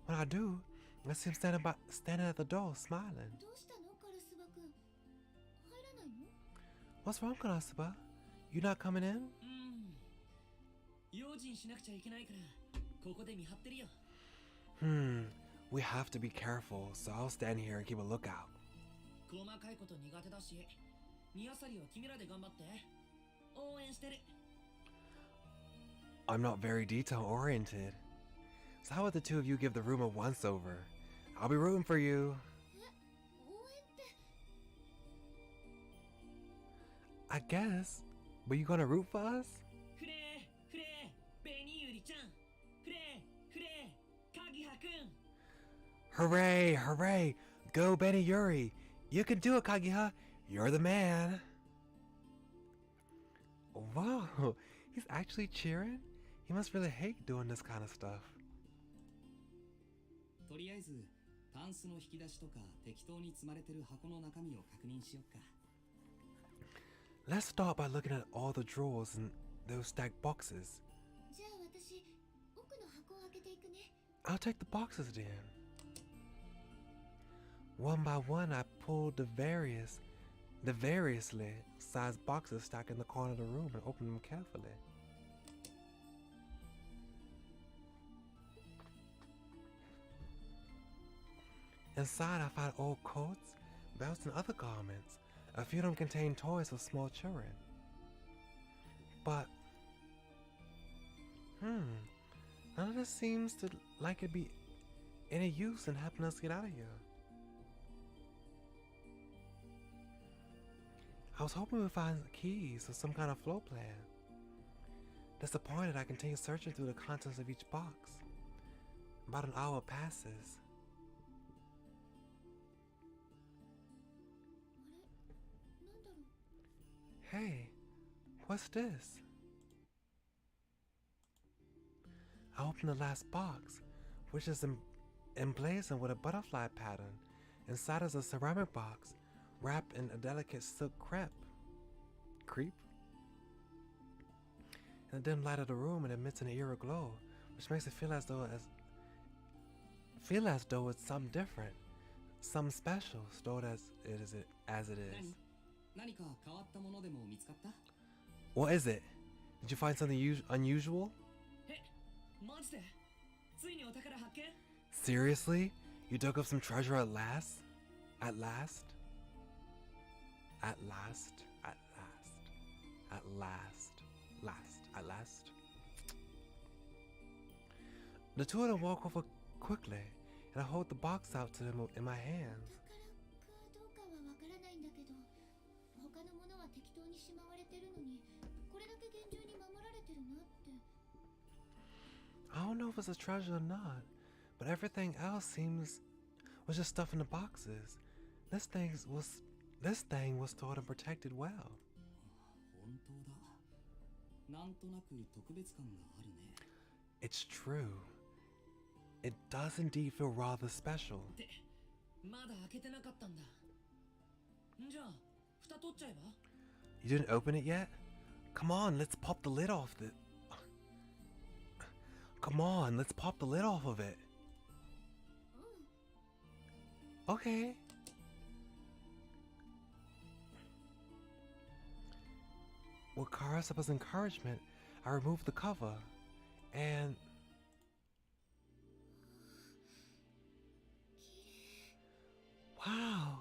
A: When I do, I see him standing at the door, smiling.
C: どうしたのカラスバくん。入らないの？
A: What's wrong, Karasuba? You not coming in?
E: 用心しなくちゃいけないからここで見張ってるよ。
A: We have to be careful, so I'll stand here and keep a lookout.
E: 細かいこと苦手だし、ニアサリは君らで頑張って。応援してる。
A: I'm not very detail oriented. So how about the two of you give the room a once over? I'll be rooting for you.
C: 応援って
A: I guess. But you gonna root for us?
E: フレー、フレー、ベニユリちゃん。フレー、フレー、カギハくん。
A: Hooray, hooray. Go Benny Yuri. You can do it, Kagiha. You're the man. Wow, he's actually cheering? He must really hate doing this kind of stuff.
F: とりあえずタンスの引き出しとか適当に積まれてる箱の中身を確認しよっか。
A: Let's start by looking at all the drawers and those stacked boxes.
C: じゃあ私、奥の箱を開けていくね。
A: I'll take the boxes then. One by one, I pulled the variously sized boxes stacked in the corner of the room and opened them carefully. Inside, I found old coats, belts, and other garments. A few of them contained toys for small children. But, none of this seems to like it'd be any use in helping us get out of here. I was hoping we'd find keys or some kind of floor plan. Disappointed, I continued searching through the contents of each box. About an hour passes.
C: あれ、なんだろう。
A: Hey, what's this? I opened the last box, which is emblazoned with a butterfly pattern. Inside is a ceramic box, wrapped in a delicate silk crepe. In the dim light of the room, it emits an eerie glow, which makes it feel as though it's something different, something special, stored as it is.
F: 何か変わったものでも見つかった？
A: What is it? Did you find something unusual?
E: え、マジで？ついにお宝発見？
A: Seriously? You dug up some treasure at last? At last? At last? At last? At last? At last? The two of them walk over quickly, and I hold the box out to them in my hands.
C: 宝かどうかはわからないんだけど、他のものは適当にしまわれてるのに、これだけ厳重に守られてるなって。
A: I don't know if it's a treasure or not, but everything else was just stuff in the boxes. This thing was stored and protected well.
F: 本当だ。なんとなく特別感があるね。
A: It's true. It does indeed feel rather special.
E: ってまだ開けてなかったんだ。んじゃあ蓋取っちゃえば？
A: You didn't open it yet? Come on, let's pop the lid off the... Come on, let's pop the lid off of it. Okay. With Karasaba's encouragement, I removed the cover, and... Wow,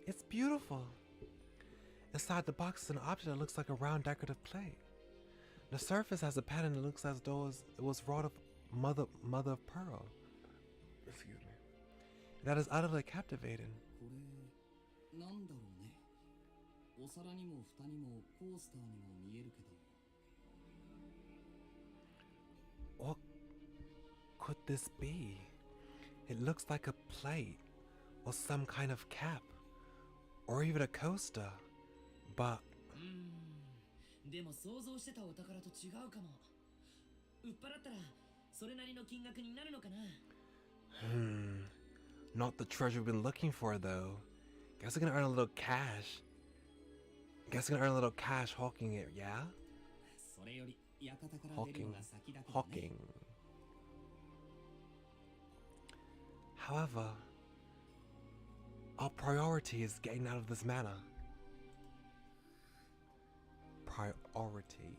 A: it's beautiful. Inside the box is an object that looks like a round decorative plate. The surface has a pattern that looks as though it was wrought of mother of pearl. Excuse me. That is utterly captivating.
F: これなんだろうね。お皿にも蓋にもコースターにも見えるけど。
A: What could this be? It looks like a plate or some kind of cap or even a coaster, but
E: でも想像してたお宝と違うかも。売っ払ったらそれなりの金額になるのかな？
A: Not the treasure we've been looking for though. Guess we're gonna earn a little cash. Hawking it, yeah?
F: それより館から出るのが先だけどね。
A: Hawking. However, our priority is getting out of this manor. Priority.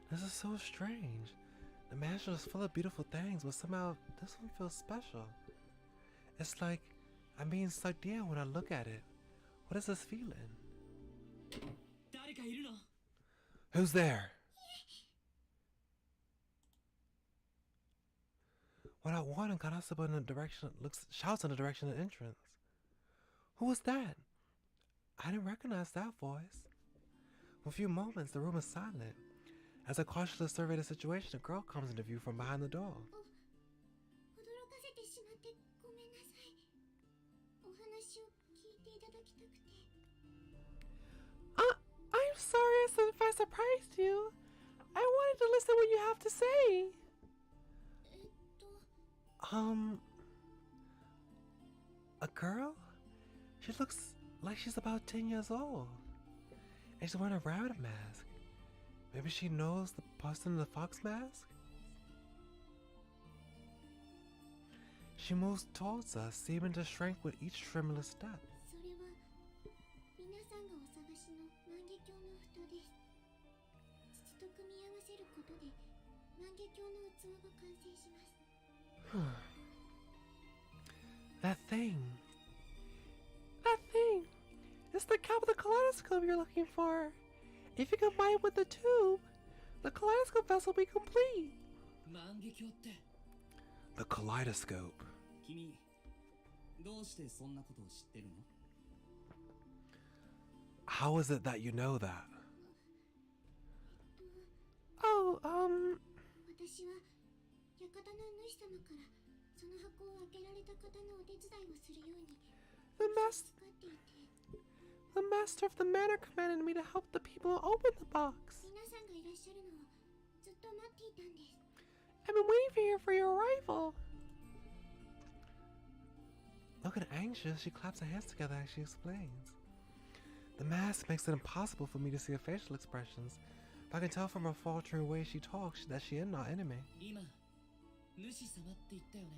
A: This is so strange. The mansion is full of beautiful things, but somehow this one feels special. It's like I'm being sucked in when I look at it. What is this feeling?
E: 誰かいるの？
A: Who's there? Without warning, Karasaba shouts in the direction of the entrance. Who was that? I didn't recognize that voice. For a few moments, the room is silent. As I cautiously survey the situation, a girl comes into view from behind the door.
C: 驚かせてしまってごめんなさい。お話を聞いていただきたくて。
A: I'm sorry if I surprised you. I wanted to listen what you have to say.
C: えっと、
A: A girl? She looks like she's about 10 years old. And she's wearing a rabbit mask. Maybe she knows the person in the fox mask? She moves towards us, seeming to shrink with each tremulous step.
C: それは皆さんがお探しの万華鏡の蓋です。土と組み合わせることで万華鏡の器が完成します。
A: That thing. That thing. It's the cap of the kaleidoscope you're looking for. If you combine with the tube, the kaleidoscope vessel will be complete.
E: 万華鏡って
A: The kaleidoscope.
F: 君どうしてそんなことを知ってるの？
A: How is it that you know that? Oh,
C: 私は館の主様からその箱を開けられた方のお手伝いをするように
A: the master
C: 使っていて、
A: the master of the manor commanded me to help the people open the box.
C: 皆さんがいらっしゃるのをずっと待っていたんです。
A: I've been waiting for your arrival. Looking anxious, she claps her hands together as she explains. The mask makes it impossible for me to see her facial expressions, but I can tell from her faltering way she talks that she is not enemy.
E: 今主様って言ったよね。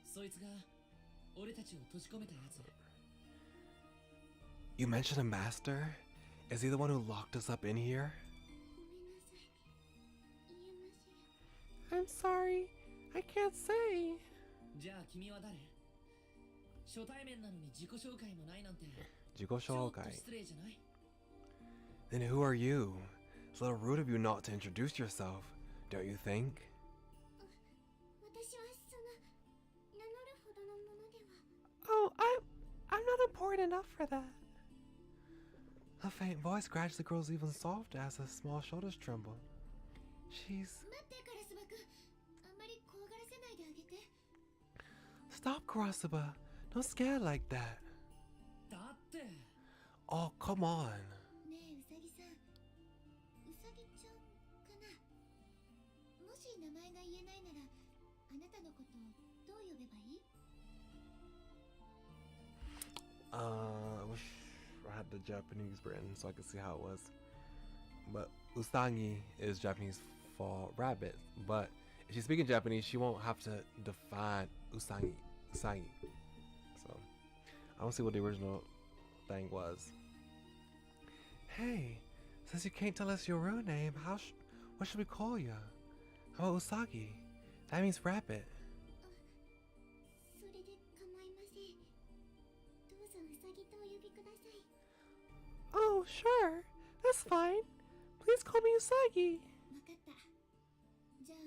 E: そいつが俺たちを閉じ込めたやつ。
A: You mentioned a master? Is he the one who locked us up in here?
C: ごめんなさい。言えません。
A: I'm sorry. I can't say.
E: じゃあ君は誰？初対面なのに自己紹介もないなんて。
A: 自己紹介。
E: ちょっと失礼じゃない？
A: Then who are you? It's a little rude of you not to introduce yourself, don't you think?
C: 私はその名乗るほどのものでは。
A: Oh, I'm not important enough for that. Her faint voice gradually grows even softer as her small shoulders tremble. She's...
C: 待ってカラスバくん、あんまり怖がらせないであげて。
A: Stop, Karasuba. Don't scare like that.
E: だって。
A: Oh, come on.
C: ねえウサギさん、ウサギちゃんかな。もし名前が言えないなら、あなたのことをどう呼べばいい？
A: I wish I had the Japanese written so I could see how it was. But Usangi is Japanese for rabbit. But if she's speaking Japanese, she won't have to define Usangi. So I don't see what the original thing was. Hey, since you can't tell us your real name, what should we call you? How about Usagi? That means rabbit.
C: それで構いません。どうぞウサギとお呼びください。
A: Oh, sure. That's fine. Please call me Usagi.
C: わかった。じゃあ、ウ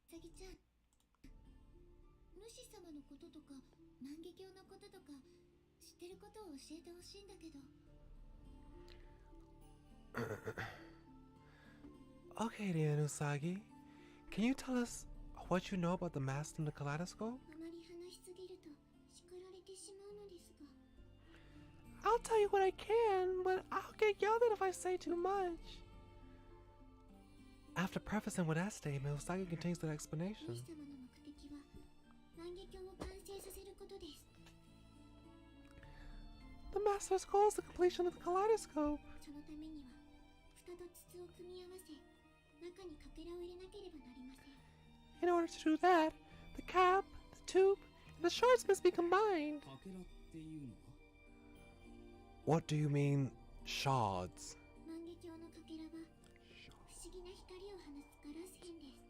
C: サギちゃん。主様のこととか、万華鏡のこととか、知ってることを教えてほしいんだけど。
A: Okay then, Usagi. Can you tell us what you know about the master and the kaleidoscope?
C: あまり話しすぎると叱られてしまうのですが。
A: I'll tell you what I can, but I'll get yelled at if I say too much. After prefacing with that statement, Usagi continues the
C: 主
A: explanation.
C: 様の目的は、万華鏡を完成させることです。
A: The master's goal is the completion of the kaleidoscope.
C: そのためには、蓋と筒を組み合わせ、中にかけらを入れなければなりません。
A: In order to do that, the cap, the tube, and the shards must be combined.
F: かけらっていうのは？
A: What do you mean, shards?
C: 万華鏡のかけらは、不思議な光を放つガラス片です。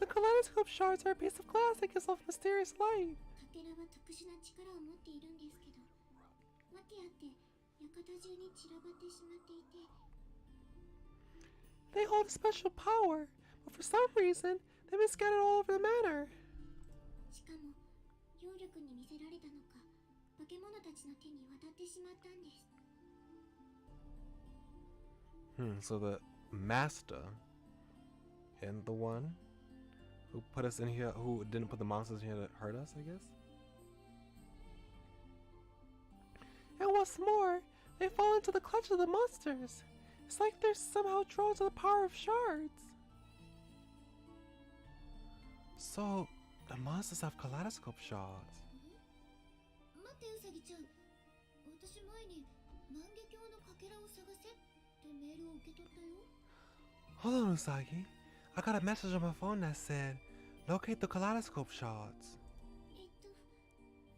A: The kaleidoscope shards are a piece of glass that gives off mysterious light.
C: かけらは特殊な力を持っているんですけど、訳あって館中に散らばってしまっていて、
A: They hold a special power, but for some reason, they've been scattered all over the manor.
C: しかも妖力に魅せられたのか、化け物たちの手に渡ってしまったんです。
A: So the master and the one who put us in here, who didn't put the monsters in here to hurt us, I guess? And what's more, they fall into the clutch of the monsters. It's like they're somehow drawn to the power of shards. So, the monsters have kaleidoscope shards.
C: 待ってウサギちゃん、私前に万華鏡のかけらを探せってメールを受け取ったよ。
A: Hold on, Usagi. I got a message on my phone that said, locate the kaleidoscope shards.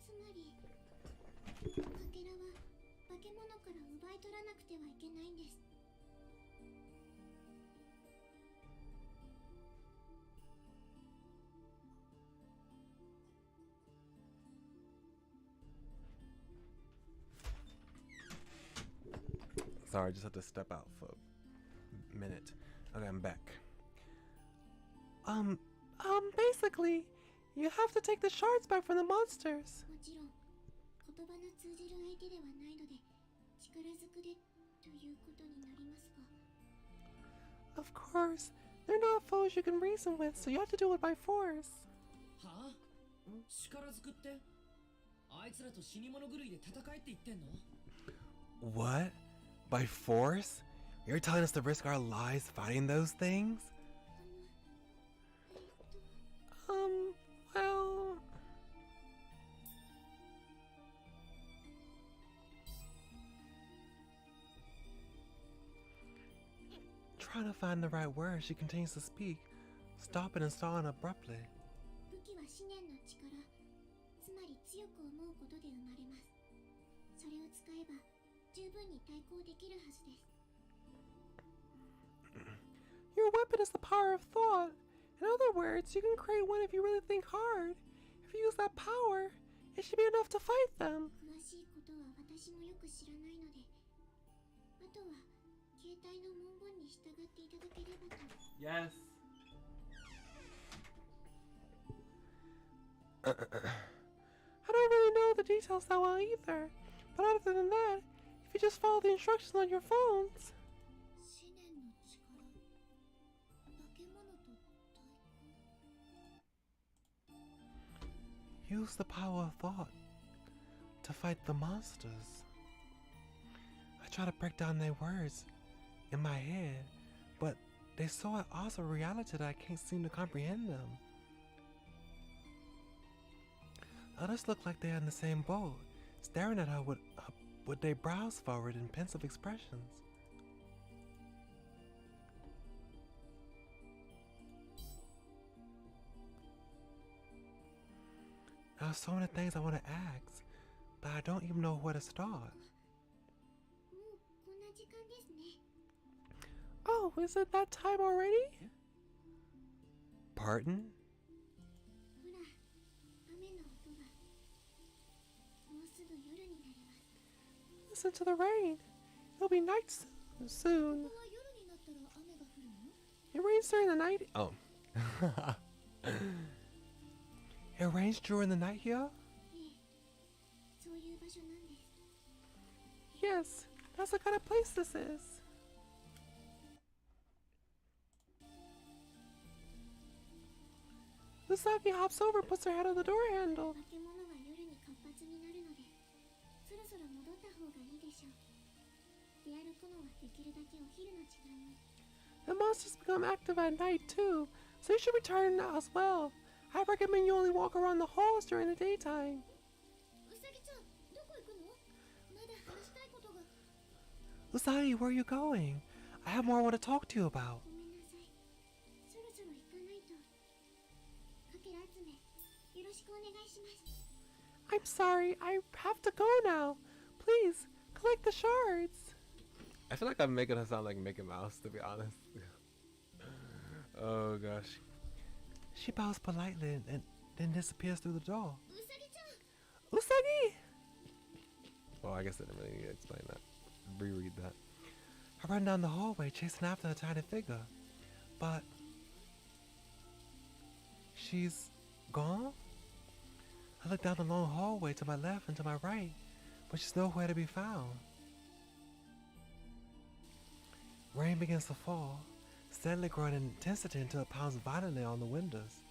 C: つまりかけらは化け物から奪い取らなくてはいけないんです。
A: Sorry, I just had to step out for a minute. Okay, I'm back. Basically, you have to take the shards back from the monsters.
C: もちろん言葉の通じる相手ではないので力ずくでということになりますが。
A: Of course, they're not foes you can reason with, so you have to do it by force.
E: はあ力ずくってあいつらと死に物狂いで戦えって言ってんの
A: What? By force? You're telling us to risk our lives fighting those things? Well... Trying to find the right words, she continues to speak, stopping and stalling abruptly.
C: 武器は思念の力、つまり強く思うことで生まれます。それを使えば十分に対抗できるはずです。
A: Your weapon is the power of thought. In other words, you can create one if you really think hard. If you use that power, it should be enough to fight them.
C: 詳しいことは私もよく知らないので、あとは携帯の文言に従っていただければと。
A: Yes. I don't really know the details that well either, but other than that, if you just follow the instructions on your phones.
C: 思念の力、化け物と対抗。
A: Use the power of thought to fight the monsters. I try to break down their words in my head, but they're so at odds with reality that I can't seem to comprehend them. Others look like they're in the same boat, staring at her with their brows forward in pensive expressions. There are so many things I want to ask, but I don't even know where to start.
C: もうこんな時間ですね。
A: Oh, is it that time already? Pardon?
C: ほら、雨の音が。もうすぐ夜になります。
A: Listen to the rain. It'll be night soon.
C: ここは夜になったら雨が降るの？
A: It rains during the night. Oh. It rains during the night here?
C: ええ、そういう場所なんです。
A: Yes, that's the kind of place this is. Usagi hops over and puts her head on the door handle.
C: 化け物は夜に活発になるので、そろそろ戻った方がいいでしょう。出歩くのはできるだけお昼の時間に。
A: The monsters become active at night too, so you should return now as well. I recommend you only walk around the halls during the daytime.
C: うさぎちゃん、どこ行くの？まだ話したいことが。
A: Usagi, where are you going? I have more I want to talk to you about.
C: ごめんなさい。そろそろ行かないと。かけら集め、よろしくお願いします。
A: I'm sorry, I have to go now. Please, collect the shards. I feel like I'm making her sound like Mickey Mouse, to be honest. Oh gosh. She bows politely and then disappears through the door.
C: うさぎちゃん。
A: Usagi! Well, I guess I didn't really need to explain that. Reread that. I run down the hallway chasing after the tiny figure. But... she's gone? I look down the long hallway to my left and to my right, but she's nowhere to be found. Rain begins to fall, steadily growing in intensity until it pounds violently on the windows.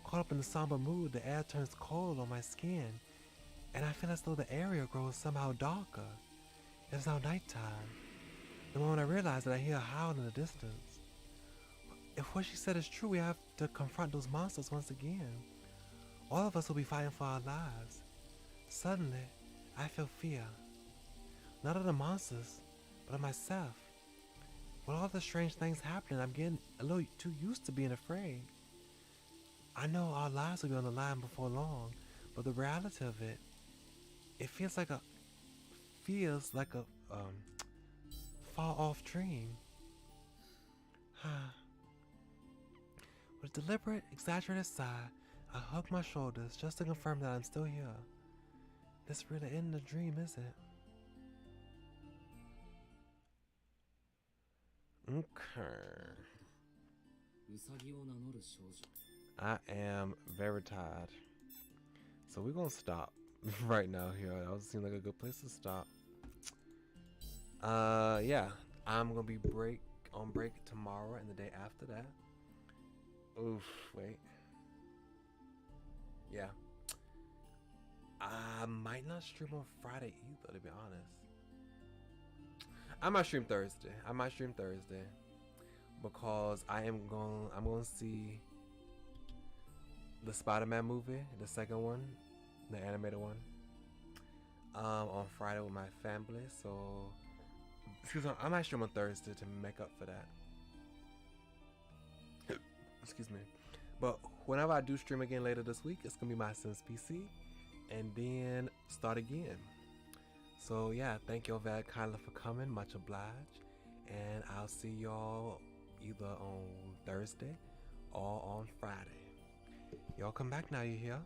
A: Caught up in the somber mood, the air turns cold on my skin, and I feel as though the area grows somehow darker. It is now nighttime. The moment I realize that I hear a howl in the distance. if what she said is true, we have to confront those monsters once again. All of us will be fighting for our lives. Suddenly, I feel fear. Not of the monsters, but of myself. With all the strange things happening, I'm getting a little too used to being afraid. I know our lives will be on the line before long, but the reality of it, it feels like a far off dream. With a deliberate, exaggerated sigh, I hug my shoulders just to confirm that I'm still here. This really isn't a dream, is it? Okay.
B: ウサギを名乗る少女
A: I am very tired. So we're gonna stop right now here. That would seem like a good place to stop. Yeah. I'm gonna be on break tomorrow and the day after that. Oof, wait. Yeah. I might not stream on Friday either, to be honest. I might stream Thursday. Because I'm gonna see the Spider-Man movie, the second one, the animated one, on Friday with my family. So, excuse me, I might stream on Thursday to make up for that. Excuse me. But whenever I do stream again later this week, it's gonna be my Sims PC, and then start again. So yeah, thank y'all very kindly for coming. Much obliged, and I'll see y'all either on Thursday or on Friday. Y'all come back now, you hear?